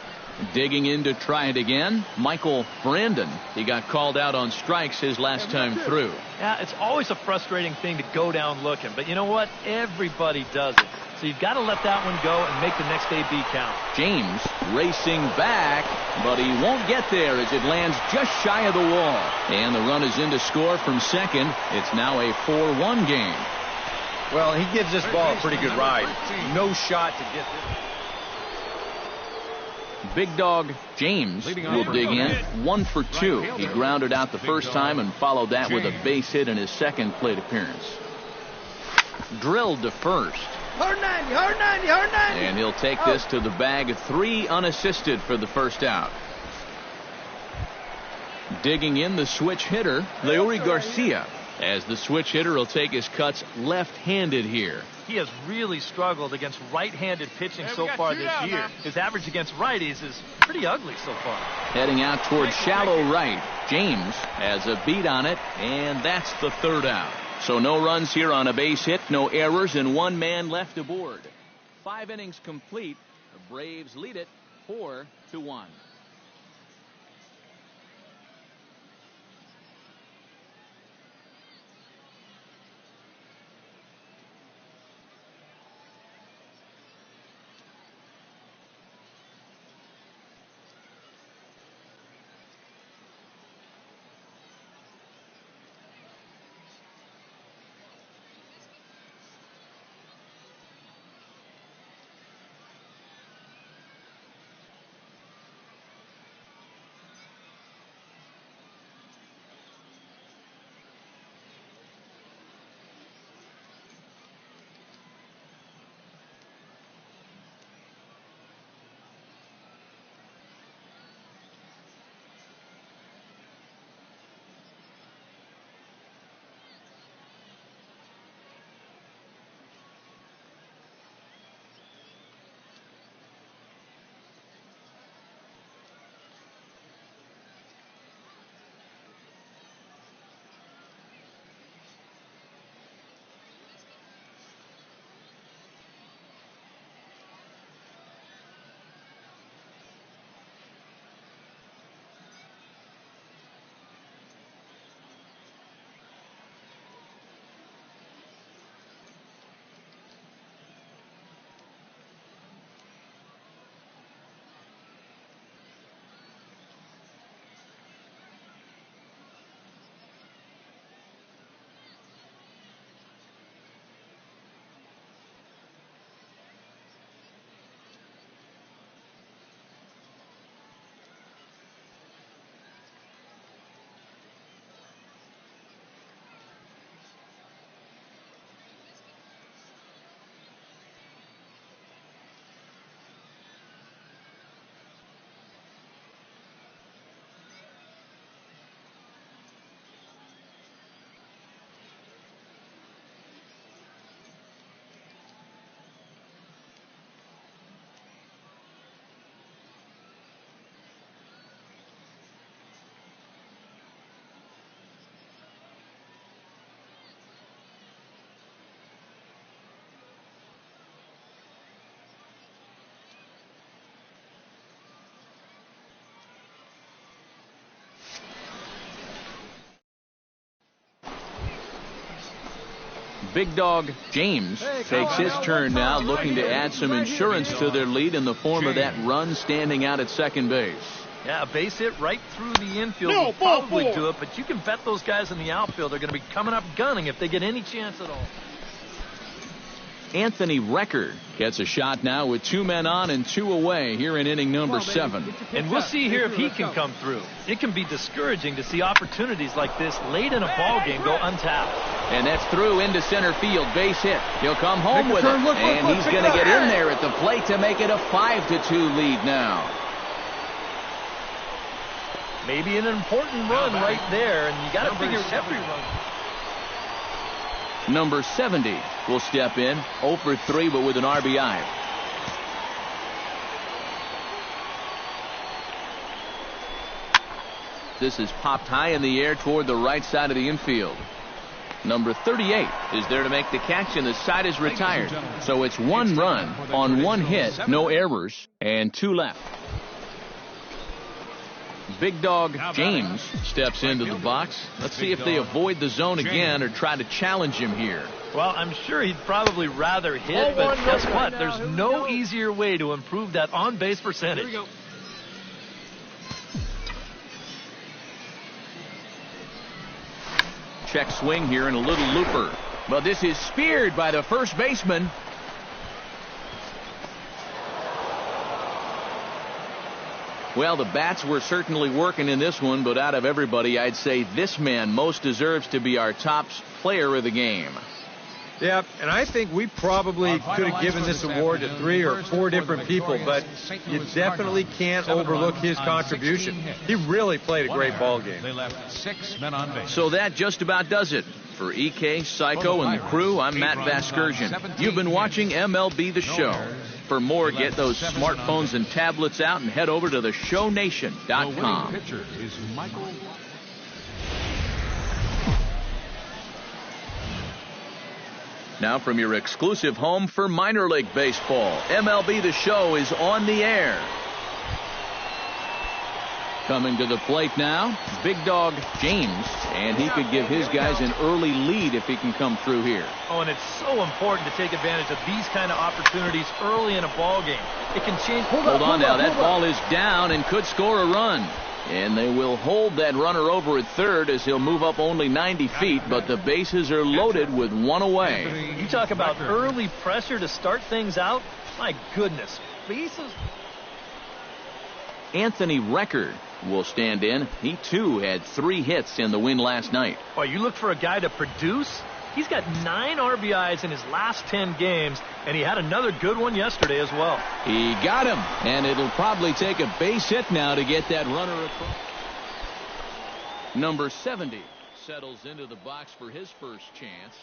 Digging in to try it again, Michael Brandon. He got called out on strikes his last time through. Yeah, it's always a frustrating thing to go down looking, but you know what? Everybody does it. So you've got to let that one go and make the next AB count. James racing back, but he won't get there as it lands just shy of the wall. And the run is in to score from second. It's now a 4-1 game. Well, he gives this ball a pretty good ride. No shot to get this. Big Dog James will dig in. 1 for 2. He grounded out the first time and followed that with a base hit in his second plate appearance. Drilled to first. Hard 90, hard 90, hard 90. And he'll take this to the bag. 3 unassisted for the first out. Digging in the switch hitter, Leury Garcia. As the switch hitter will take his cuts left-handed here. He has really struggled against right-handed pitching so far this year. His average against righties is pretty ugly so far. Heading out towards shallow right. James has a beat on it, and that's the third out. So no runs here on a base hit, no errors, and 1 man left aboard. 5 innings complete. The Braves lead it 4-1. Big Dog James takes his turn now, looking to add some insurance to their lead in the form of that run standing out at second base. Yeah, a base hit right through the infield will probably do it, but you can bet those guys in the outfield are going to be coming up gunning if they get any chance at all. Anthony Recker gets a shot now with 2 men on and 2 away here in inning number 7. And we'll see here if he can come through. It can be discouraging to see opportunities like this late in a ball game go untapped. And that's through into center field, base hit. He'll come home with it, and he's going to get in there at the plate to make it a 5-2 lead now. Maybe an important run right there, and you got to figure every run. Number 70 will step in, 0 for 3, but with an RBI. This is popped high in the air toward the right side of the infield. Number 38 is there to make the catch, and the side is retired. So it's 1 run on 1 hit, no errors, and 2 left. Big Dog James steps into the box. Let's see if they avoid the zone again or try to challenge him here. Well, I'm sure he'd probably rather hit, but guess what? There's no easier way to improve that on-base percentage. Check swing here and a little looper. But this is speared by the first baseman. Well, the bats were certainly working in this one, but out of everybody, I'd say this man most deserves to be our top player of the game. Yeah, and I think we probably could have given this award to 3 or 4 different people, but you definitely can't overlook his contribution. He really played a great ball game. They left 6 men on base. So that just about does it. For EK, Psycho, and the crew, I'm Matt Vasgersian. You've been watching MLB The Show. For more, get those smartphones and tablets out and head over to theshownation.com. The pitcher is Michael. Now from your exclusive home for minor league baseball, MLB The Show is on the air. Coming to the plate now, big dog James, and he could give his guys an early lead if he can come through here. Oh, and it's so important to take advantage of these kind of opportunities early in a ball game. It can change. Hold on now, that ball is down and could score a run. And they will hold that runner over at third as he'll move up only 90 feet, but the bases are loaded with one away. You talk about early pressure to start things out. My goodness. Bases. Anthony Record will stand in. He, too, had 3 hits in the win last night. Boy, you look for a guy to produce? He's got 9 RBIs in his last 10 games, and he had another good one yesterday as well. He got him, and it'll probably take a base hit now to get that runner across. Number 70 settles into the box for his first chance.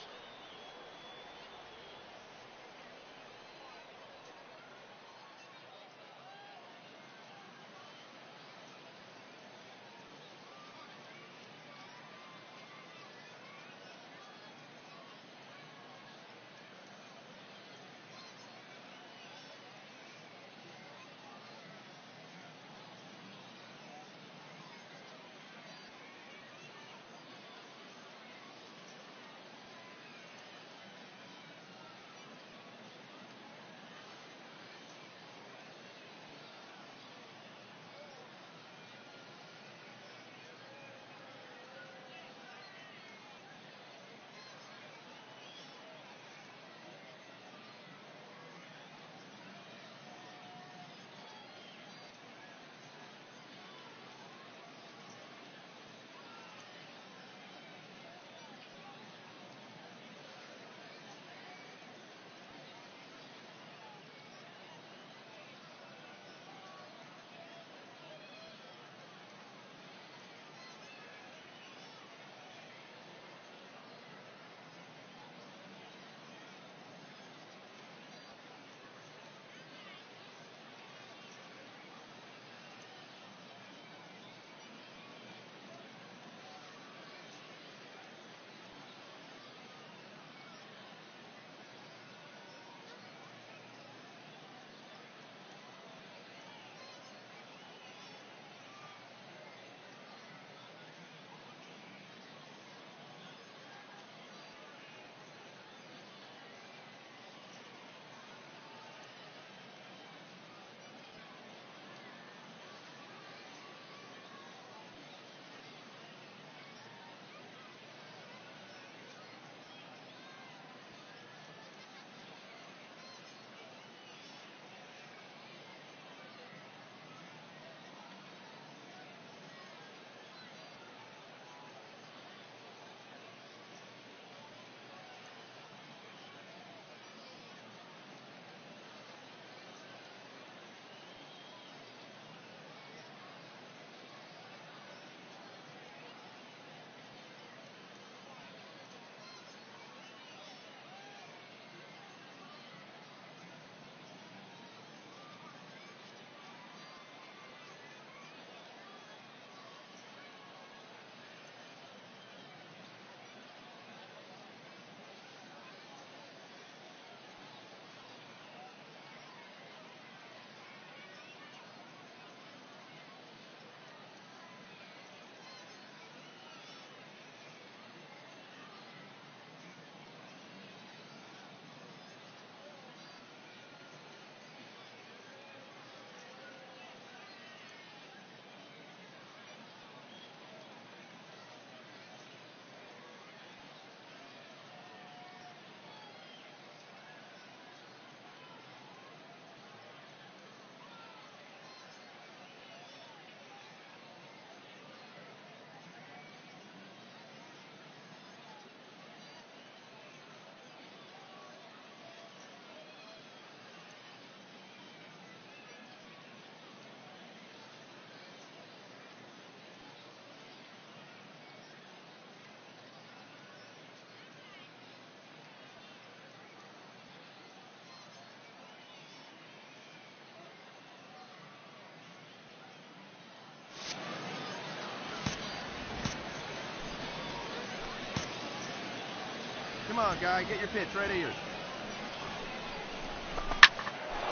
Come on, guy. Get your pitch right here.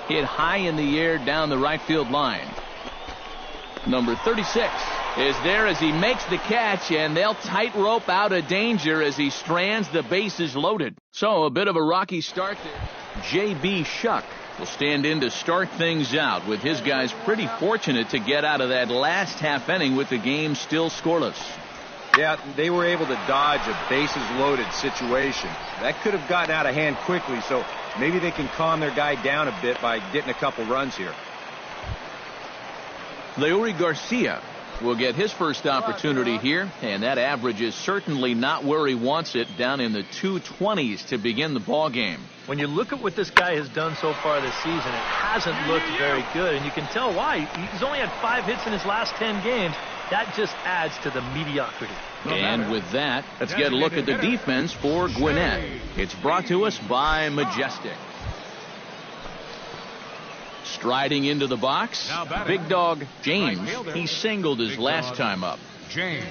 Hit high in the air down the right field line. Number 36 is there as he makes the catch, and they'll tightrope out of danger as he strands the bases loaded. So a bit of a rocky start there. J.B. Shuck will stand in to start things out, with his guys pretty fortunate to get out of that last half inning with the game still scoreless. Yeah, they were able to dodge a bases-loaded situation. That could have gotten out of hand quickly, so maybe they can calm their guy down a bit by getting a couple runs here. Leury Garcia will get his first opportunity here, and that average is certainly not where he wants it, down in the 220s to begin the ball game. When you look at what this guy has done so far this season, it hasn't looked very good, and you can tell why. He's only had 5 hits in his last 10 games. That just adds to the mediocrity. And with that, let's get a look at the defense for Gwinnett. It's brought to us by Majestic. Striding into the box, big dog James. He singled his last time up. James.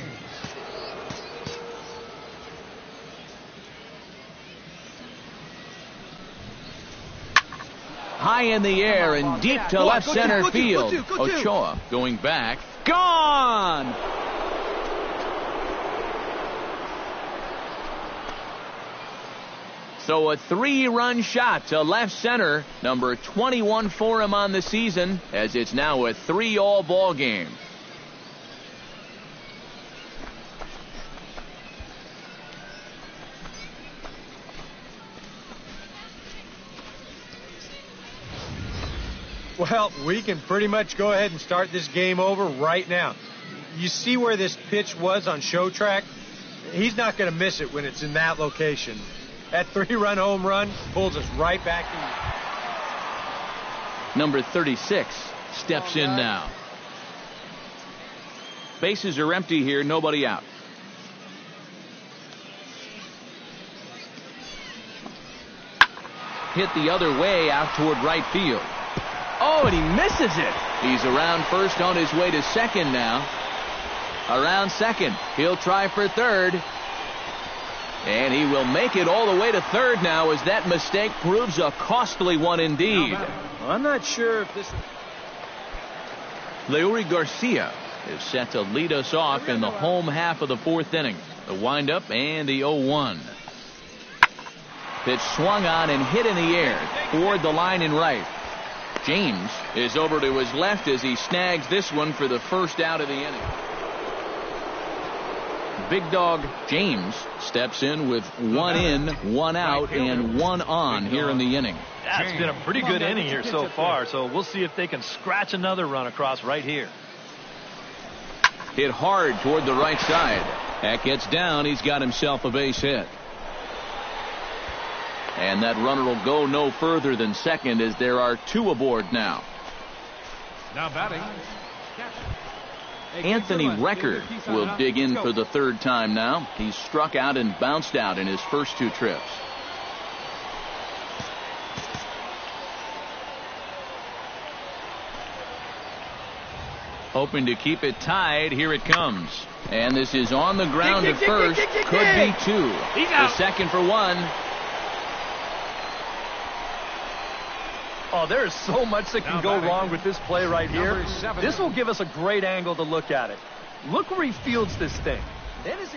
High in the air and deep to left center field. Ochoa going back. Gone! So a 3-run shot to left center, number 21 for him on the season, as it's now a 3-all ball game. Well, we can pretty much go ahead and start this game over right now. You see where this pitch was on show track? He's not going to miss it when it's in that location. That 3-run home run pulls us right back in. Number 36 steps in now. Bases are empty here, nobody out. Hit the other way out toward right field. Oh, and he misses it. He's around first on his way to second now. Around second. He'll try for third. And he will make it all the way to third now, as that mistake proves a costly one indeed. I'm not sure if this is... Leury Garcia is set to lead us off in the home half of the 4th inning. The windup and the 0-1. Pitch swung on and hit in the air toward the line in right. James is over to his left as he snags this one for the first out of the inning. Big dog James steps in with 1 in, 1 out, and 1 on here in the inning. Yeah, it's been a pretty good inning here so far, so we'll see if they can scratch another run across right here. Hit hard toward the right side. That gets down. He's got himself a base hit. And that runner will go no further than second, as there are 2 aboard now. Now batting, Anthony Record will dig in for the 3rd time now. He's struck out and bounced out in his first 2 trips. Hoping to keep it tied. Here it comes. And this is on the ground at first. Could be 2. The second for 1. Oh, there is so much that can go wrong with this play right here. This will give us a great angle to look at it. Look where he fields this thing. That is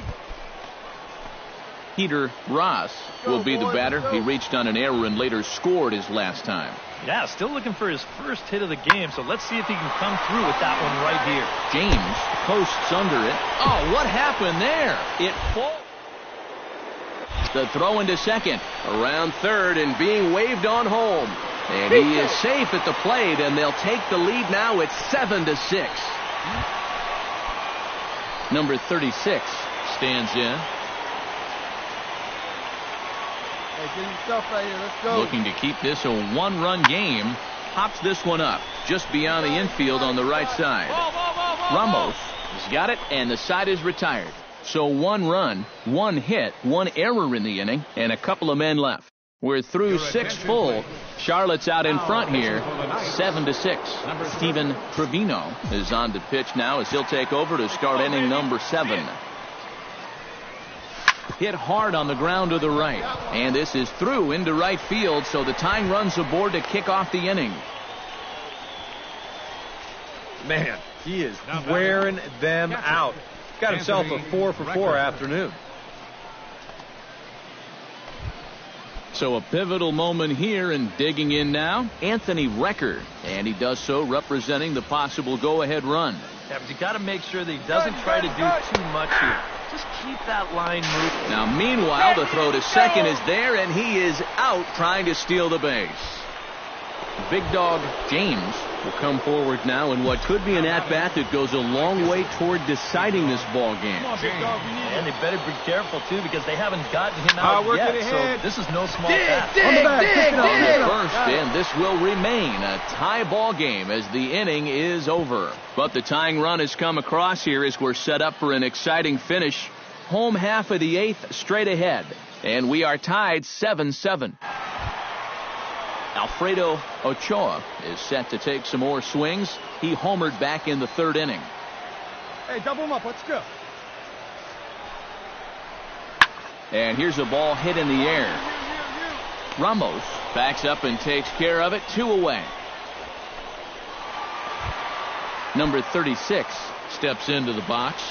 Peter Ross will be the batter. He reached on an error and later scored his last time. Yeah, still looking for his first hit of the game, so let's see if he can come through with that one right here. James posts under it. Oh, what happened there? It falls. The throw into second, around third, and being waved on home. And he is safe at the plate, and they'll take the lead now at 7-6. Number 36 stands in. Hey, get yourself right here. Let's go. Looking to keep this a 1-run game. Pops this one up just beyond the infield on the right side. Ramos has got it, and the side is retired. So 1 run, 1 hit, 1 error in the inning, and a couple of men left. We're through 6 full. Charlotte's out in front here, 7-6. Steven Trevino is on to pitch now as he'll take over to start inning number 7. Hit hard on the ground to the right. And this is through into right field, so the tying run's aboard to kick off the inning. Man, He is wearing them out. Got himself a 4-for-4 afternoon. So a pivotal moment here, and digging in now, Anthony Recker. And he does so representing the possible go-ahead run. Yeah, but you got to make sure that he doesn't try to do too much here. Just keep that line moving. Now, meanwhile, the throw to second is there, and he is out trying to steal the base. Big dog James will come forward now in what could be an at-bat that goes a long way toward deciding this ball game. And they better be careful, too, because they haven't gotten him out yet. So this is no small task. First, and this will remain a tie ball game as the inning is over. But the tying run has come across here as we're set up for an exciting finish. Home half of the eighth straight ahead. And we are tied 7-7. Alfredo Ochoa is set to take some more swings. He homered back in the third inning. Hey, double him up. Let's go. And here's a ball hit in the air. Ramos backs up and takes care of it. 2 away. Number 36 steps into the box.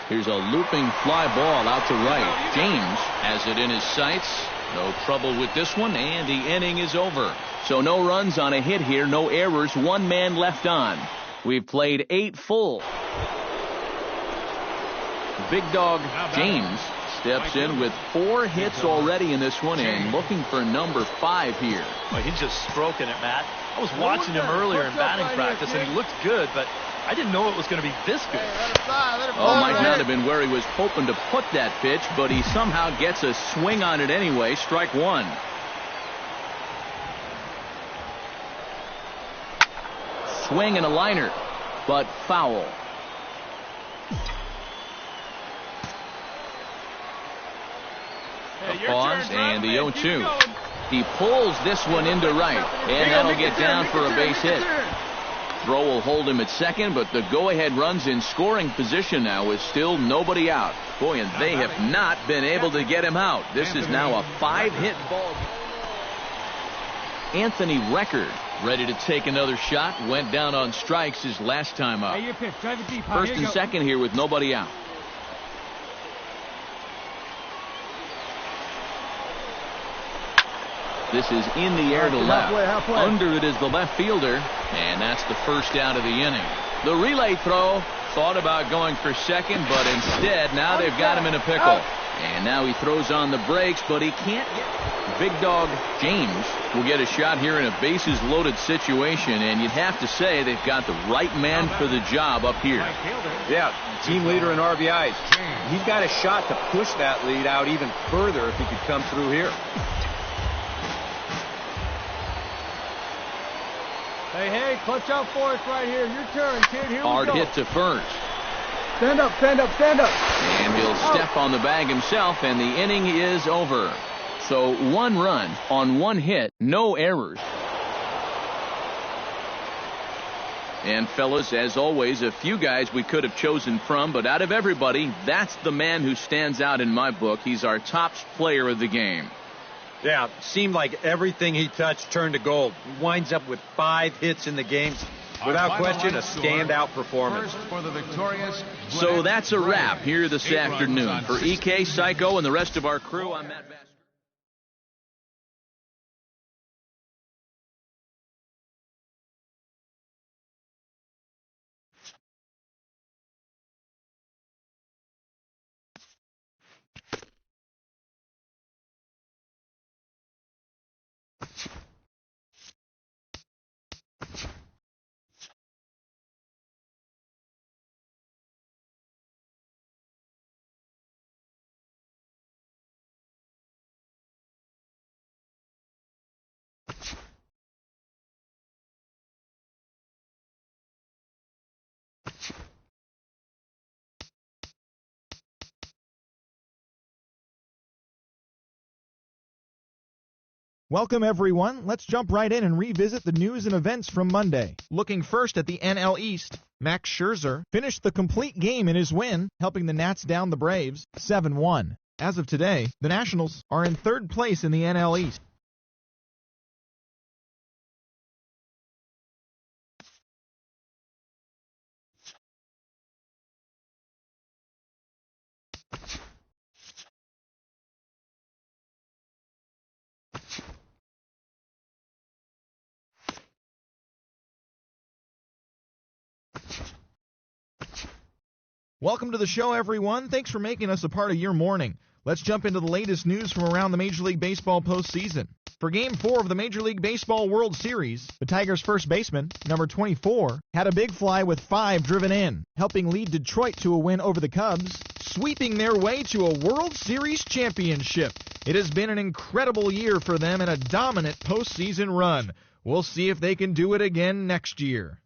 Here's a looping fly ball out to right. James has it in his sights. No trouble with this one, and the inning is over. So no runs on a hit here, no errors, 1 man left on. We've played 8 full. Big dog James steps in with 4 hits already in this one and looking for number 5 here. Well, he's just stroking it, Matt. I was watching him earlier in batting practice, and he looked good, but I didn't know it was going to be this good. Oh, might not have been where he was hoping to put that pitch, but he somehow gets a swing on it anyway. Strike 1. Swing and a liner, but foul. A pause and the 0-2. He pulls this one into right, and that'll get down for a base hit. Throw will hold him at second, but the go-ahead run's in scoring position now with still nobody out. Boy, and they have not been able to get him out. This is now a 5-hit ball. Anthony Recker ready to take another shot. Went down on strikes his last time up. First and second here with nobody out. This is in the air to left. Under it is the left fielder, and that's the first out of the inning. The relay throw, thought about going for second, but instead now they've got him in a pickle. And now he throws on the brakes, but he can't get. Big dog James will get a shot here in a bases loaded situation, and you'd have to say they've got the right man for the job up here. Yeah, team leader in RBIs. He's got a shot to push that lead out even further if he could come through here. Hey, clutch out for us right here. Your turn, kid. Here we go. Hard hit to first. Stand up, stand up, stand up. And he'll step on the bag himself, and the inning is over. So 1 run on 1 hit, no errors. And fellas, as always, a few guys we could have chosen from, but out of everybody, that's the man who stands out in my book. He's our top player of the game. Yeah, seemed like everything he touched turned to gold. He winds up with 5 hits in the game. Without question, a standout performance. For the victorious So that's a wrap here this afternoon. For EK, Psycho, and the rest of our crew, I'm Matt Bass. Welcome, everyone. Let's jump right in and revisit the news and events from Monday. Looking first at the NL East, Max Scherzer finished the complete game in his win, helping the Nats down the Braves 7-1. As of today, the Nationals are in third place in the NL East. Welcome to the show, everyone. Thanks for making us a part of your morning. Let's jump into the latest news from around the Major League Baseball postseason. For Game 4 of the Major League Baseball World Series, the Tigers' first baseman, number 24, had a big fly with 5 driven in, helping lead Detroit to a win over the Cubs, sweeping their way to a World Series championship. It has been an incredible year for them and a dominant postseason run. We'll see if they can do it again next year.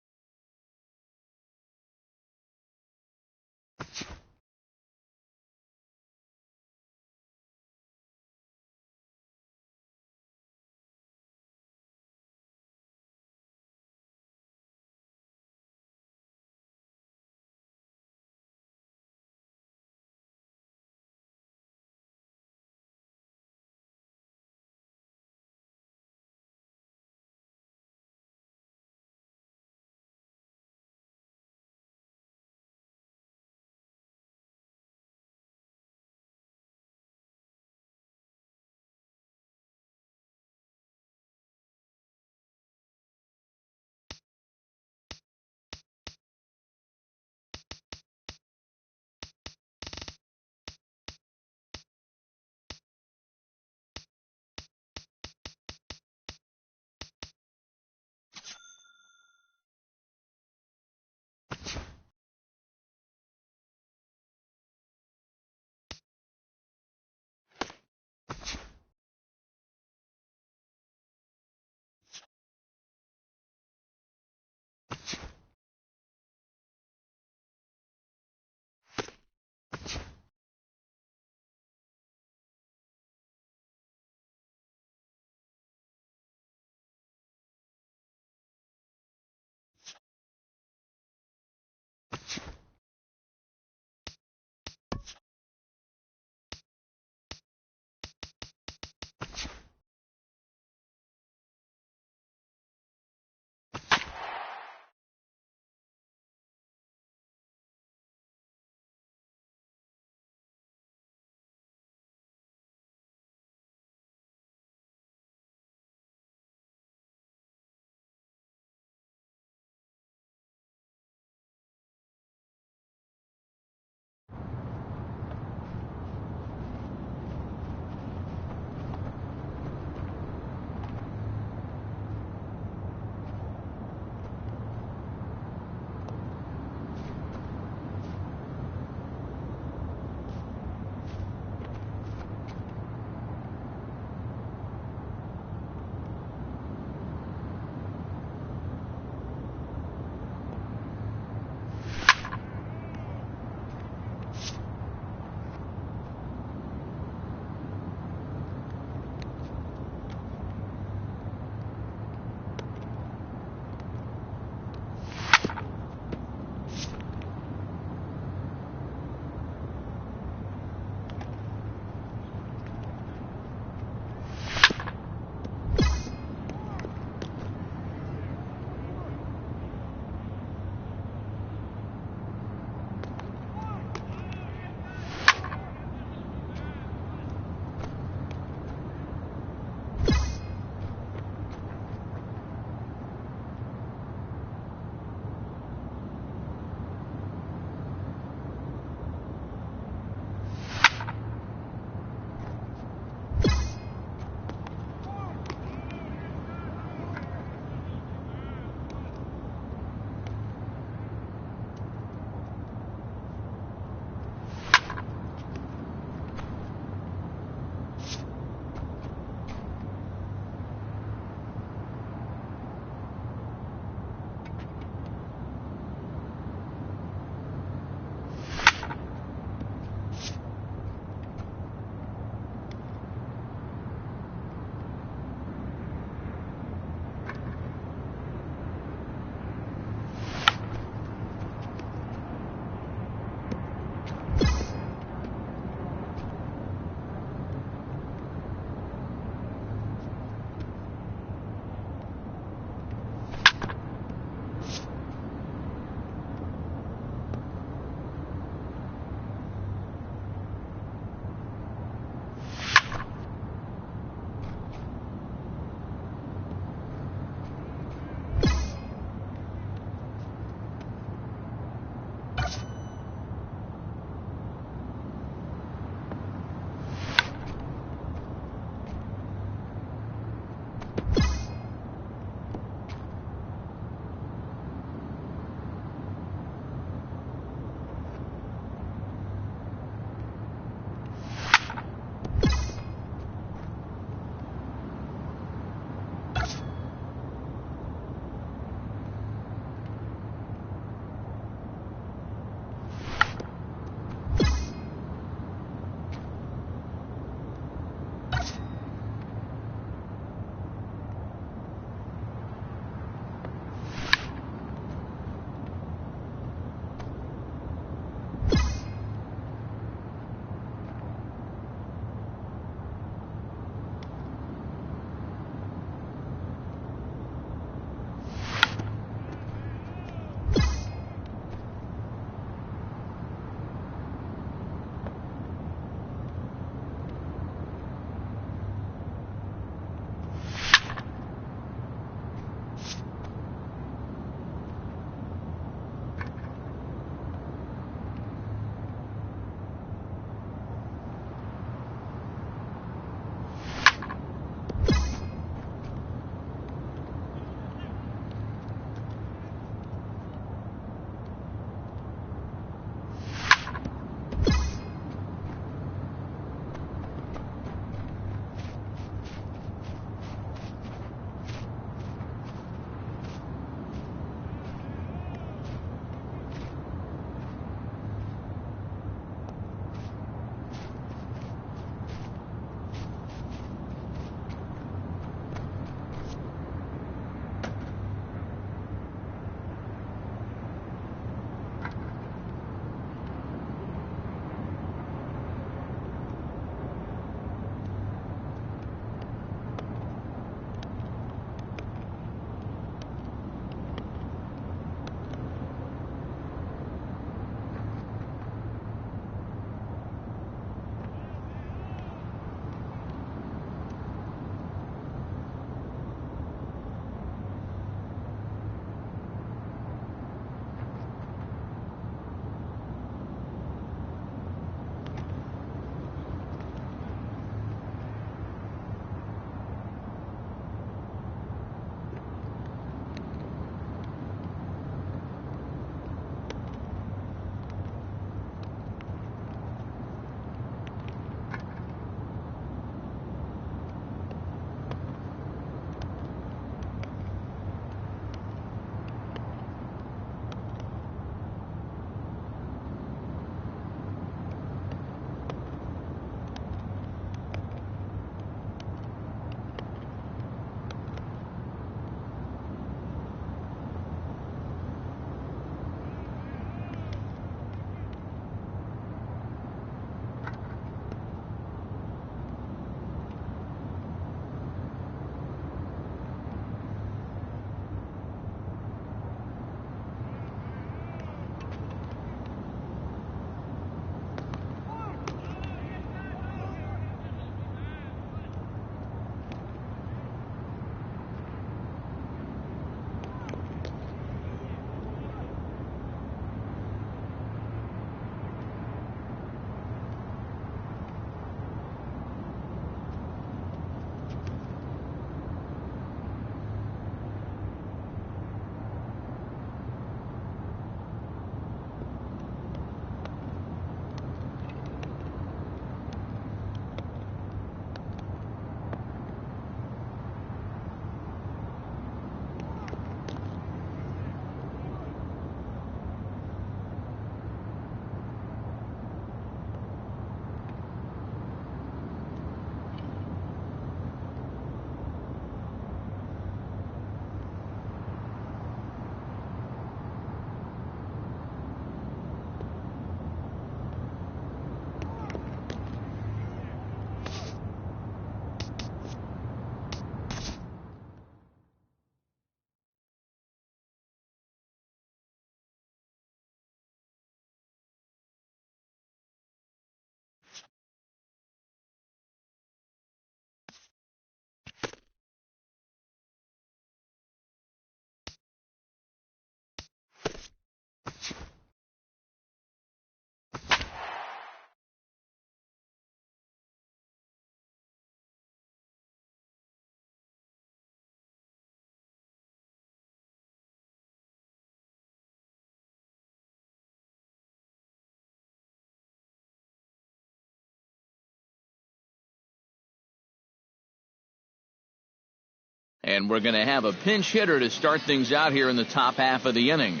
And we're going to have a pinch hitter to start things out here in the top half of the inning.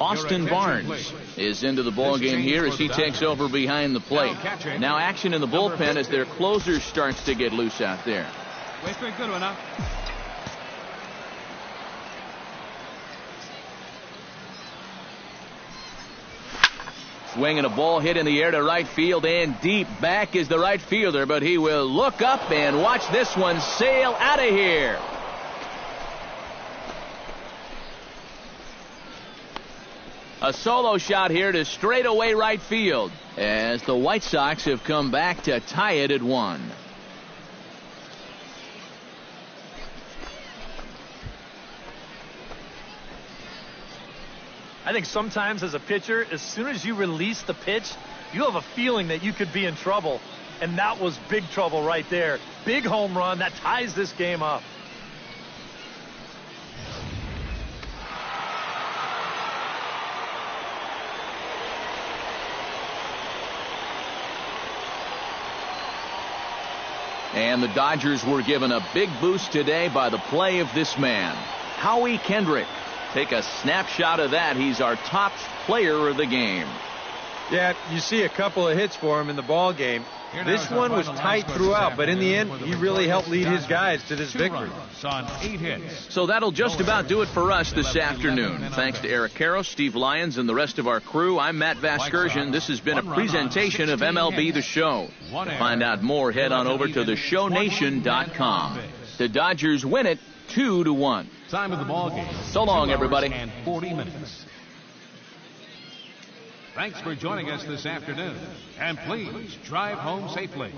Austin Barnes is into the ballgame here as he takes over behind the plate. Now action in the bullpen as their closer starts to get loose out there. Wait for a good one, huh? Swing and a ball hit in the air to right field and deep. Back is the right fielder, but he will look up and watch this one sail out of here. A solo shot here to straightaway right field as the White Sox have come back to tie it at 1. I think sometimes as a pitcher, as soon as you release the pitch, you have a feeling that you could be in trouble. And that was big trouble right there. Big home run that ties this game up. And the Dodgers were given a big boost today by the play of this man, Howie Kendrick. Take a snapshot of that. He's our top player of the game. Yeah, you see a couple of hits for him in the ball game. This one was tight throughout, but in the end, he really helped lead his guys to this victory. On 8 hits. So that'll just about do it for us this afternoon. Thanks to Eric Karros, Steve Lyons, and the rest of our crew. I'm Matt Vasgersian. This has been a presentation of MLB The Show. To find out more, head on over to theshownation.com. The Dodgers win it 2-1. Time of the ball game. So long, everybody. And 40 minutes. Thanks for joining us this afternoon. And please drive home safely.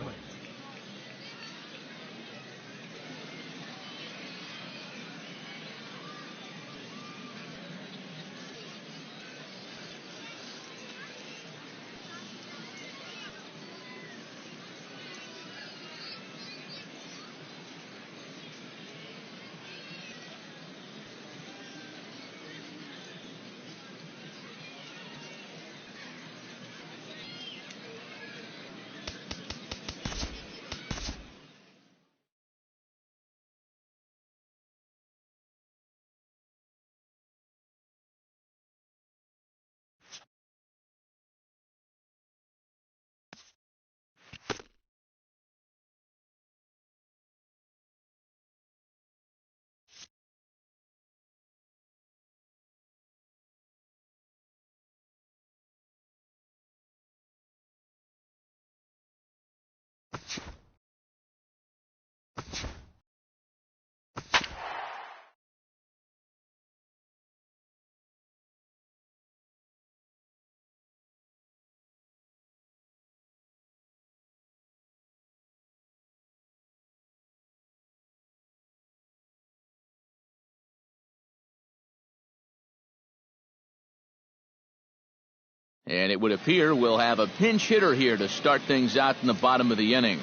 And it would appear we'll have a pinch hitter here to start things out in the bottom of the inning.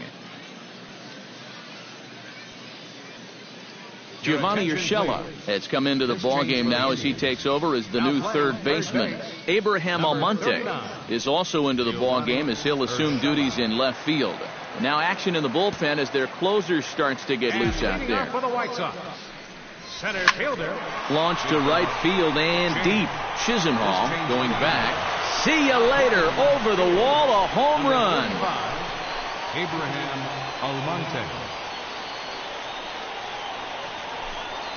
Giovanni Urshela has come into the ballgame now as he takes over as the new third baseman. Abraham Almonte is also into the ballgame as he'll assume duties in left field. Now action in the bullpen as their closer starts to get loose out there. For the White Sox, center fielder. Launched to right field and deep. Chisenhall going back. See you later. Over the wall, a home run. Abraham Almonte.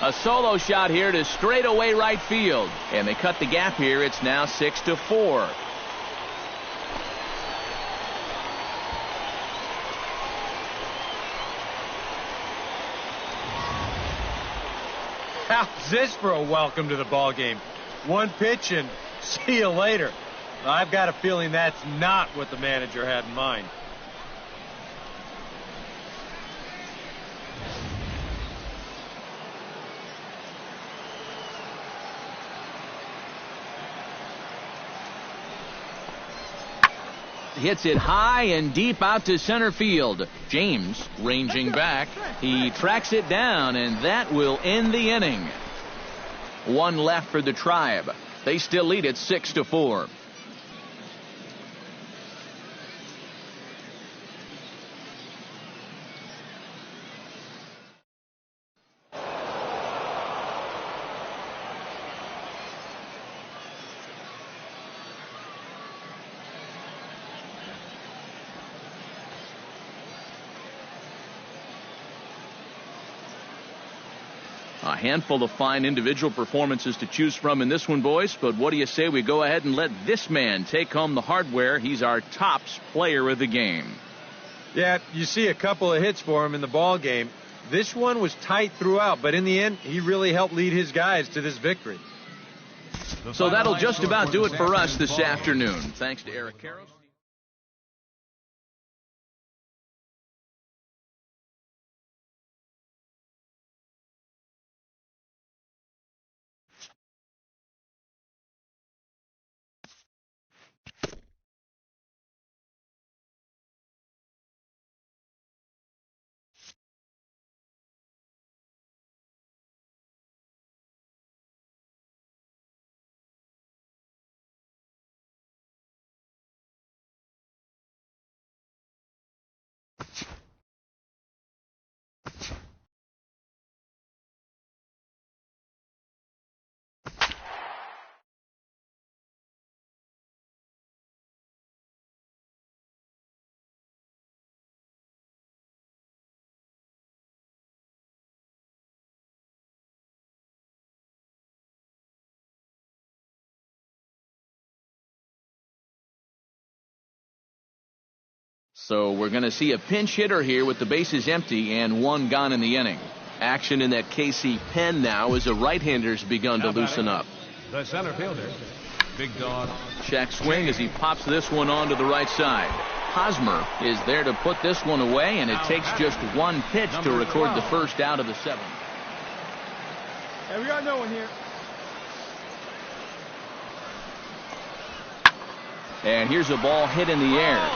A solo shot here to straightaway right field. And they cut the gap here. It's now 6-4. How's this for a welcome to the ball game? One pitch and see you later. I've got a feeling that's not what the manager had in mind. Hits it high and deep out to center field. James ranging back. He tracks it down, and that will end the inning. One left for the Tribe. They still lead it 6-4. A handful of fine individual performances to choose from in this one, boys. But what do you say we go ahead and let this man take home the hardware? He's our tops player of the game. Yeah, you see a couple of hits for him in the ball game. This one was tight throughout, but in the end, he really helped lead his guys to this victory. So that'll just about do it for us this afternoon. Thanks to Eric Karros. So we're going to see a pinch hitter here with the bases empty and one gone in the inning. Action in that KC pen now as a right-hander's begun to loosen up. The center fielder, Big Dog. Check swing as he pops this one onto the right side. Hosmer is there to put this one away, and it takes just one pitch to record the first out of the seventh. Hey, we got no one here. And here's a ball hit in the air.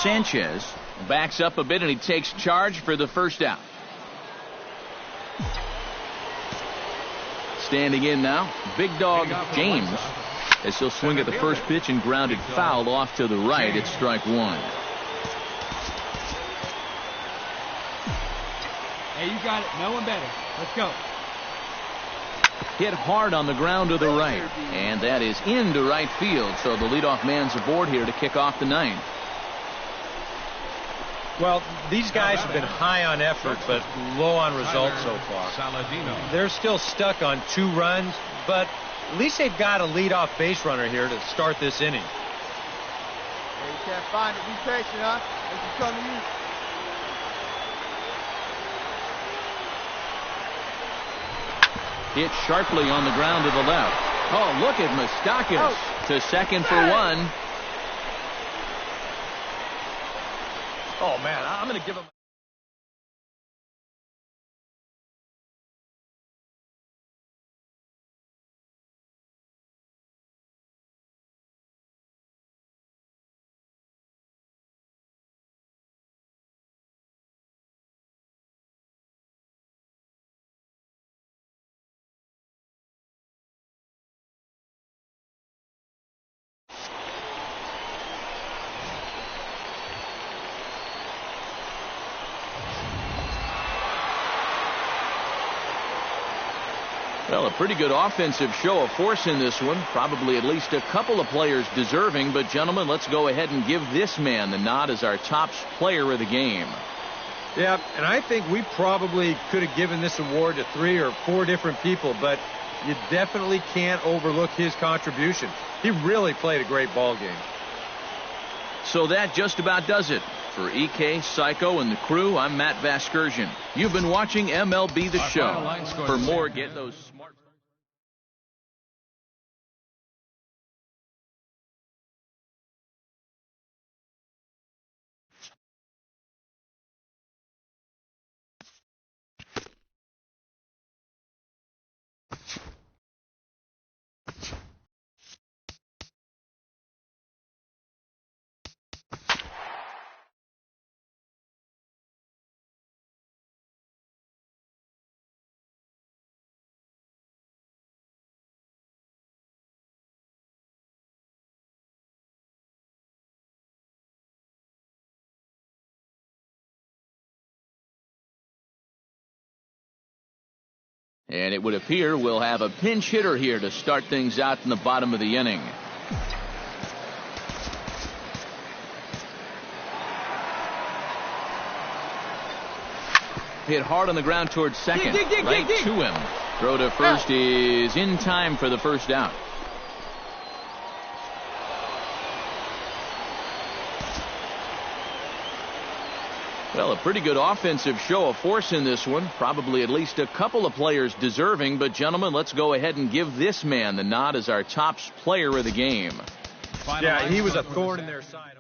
Sanchez backs up a bit, and he takes charge for the first out. Standing in now, Big Dog James, as he'll swing at the first pitch and grounded foul off to the right. It's strike one. Hey, you got it. No one better. Let's go. Hit hard on the ground to the right, and that is into right field. So the leadoff man's aboard here to kick off the ninth. Well, these guys have been high on effort, but low on results so far. They're still stuck on 2 runs, but at least they've got a leadoff base runner here to start this inning. Hey, you can't find it. Be patient, huh? They can come to you. Hit sharply on the ground to the left. Oh, look at Moustakas to second for one. Oh, man, I'm going to give him. Well, a pretty good offensive show of force in this one. Probably at least a couple of players deserving. But, gentlemen, let's go ahead and give this man the nod as our top player of the game. Yeah, and I think we probably could have given this award to 3 or 4 different people, but you definitely can't overlook his contribution. He really played a great ball game. So that just about does it. For EK, Psycho, and the crew, I'm Matt Vasgersian. You've been watching MLB The Show. For more, get those smart... And it would appear we'll have a pinch hitter here to start things out in the bottom of the inning. Hit hard on the ground towards second. Right to him. Throw to first is in time for the first out. Well, a pretty good offensive show of force in this one. Probably at least a couple of players deserving. But, gentlemen, let's go ahead and give this man the nod as our top player of the game. Yeah, he was a thorn in their side.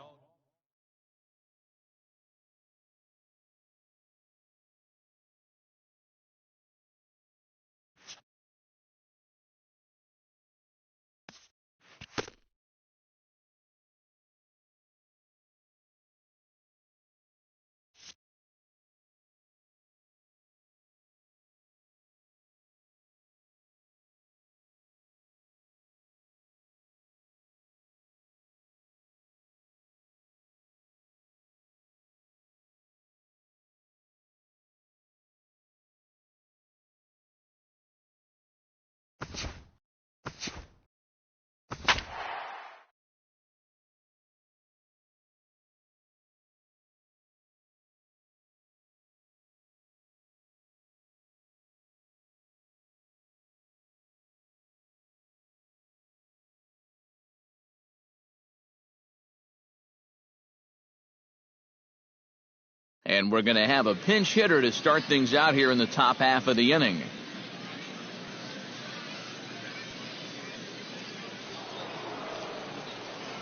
And we're going to have a pinch hitter to start things out here in the top half of the inning.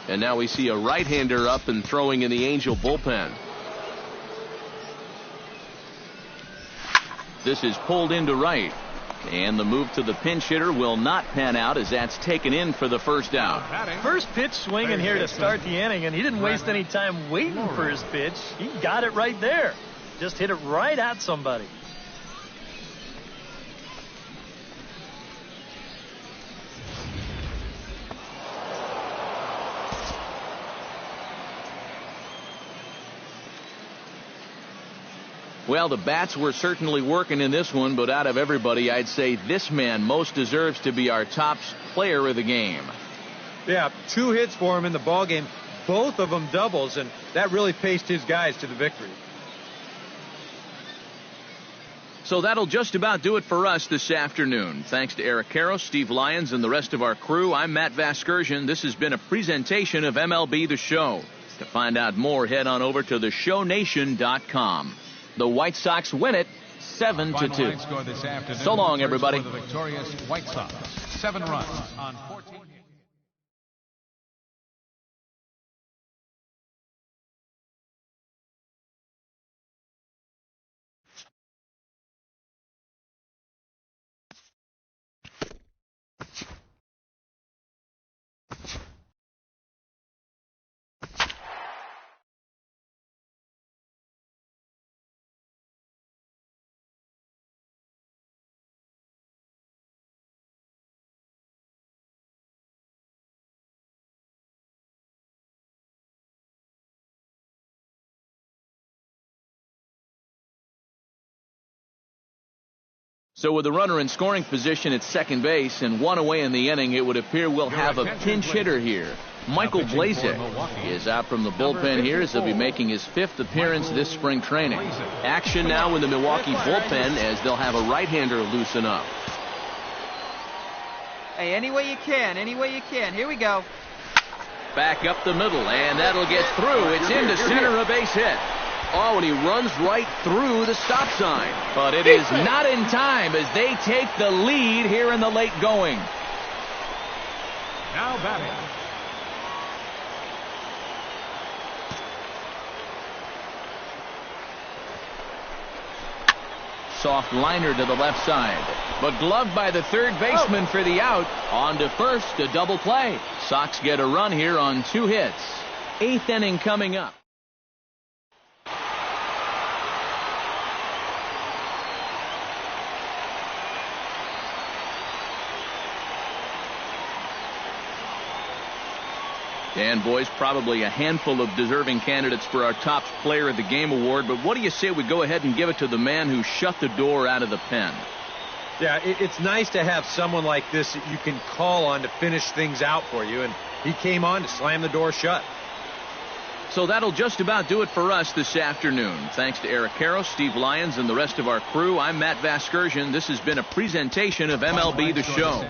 And now we see a right-hander up and throwing in the Angel bullpen. This is pulled into right. And the move to the pinch hitter will not pan out as that's taken in for the first out. First pitch swinging here to start the inning, and he didn't waste any time waiting for his pitch. He got it right there. Just hit it right at somebody. Well, the bats were certainly working in this one, but out of everybody, I'd say this man most deserves to be our top player of the game. Yeah, 2 hits for him in the ballgame, both of them doubles, and that really paced his guys to the victory. So that'll just about do it for us this afternoon. Thanks to Eric Karros, Steve Lyons, and the rest of our crew. I'm Matt Vasgersian. This has been a presentation of MLB The Show. To find out more, head on over to theshownation.com. The White Sox win it 7-2. So long, everybody. For the victorious White Sox, 7 runs on 14 hits. So with the runner in scoring position at second base and 1 away in the inning, it would appear we'll have a pinch hitter here. Michael Blazek is out from the bullpen here as he'll be making his 5th appearance this spring training. Action now in the Milwaukee bullpen as they'll have a right-hander loosen up. Hey, any way you can, any way you can. Here we go. Back up the middle, and that'll get through. It's into center, a base hit. Oh, and he runs right through the stop sign. But it is not in time as they take the lead here in the late going. Now batting. Soft liner to the left side. But gloved by the third baseman for the out. On to first, a double play. Sox get a run here on 2 hits. 8th inning coming up. And, boys, probably a handful of deserving candidates for our top player of the game award. But what do you say we go ahead and give it to the man who shut the door out of the pen? Yeah, it's nice to have someone like this that you can call on to finish things out for you. And he came on to slam the door shut. So that'll just about do it for us this afternoon. Thanks to Eric Karros, Steve Lyons, and the rest of our crew. I'm Matt Vasgersian. This has been a presentation of MLB The Show.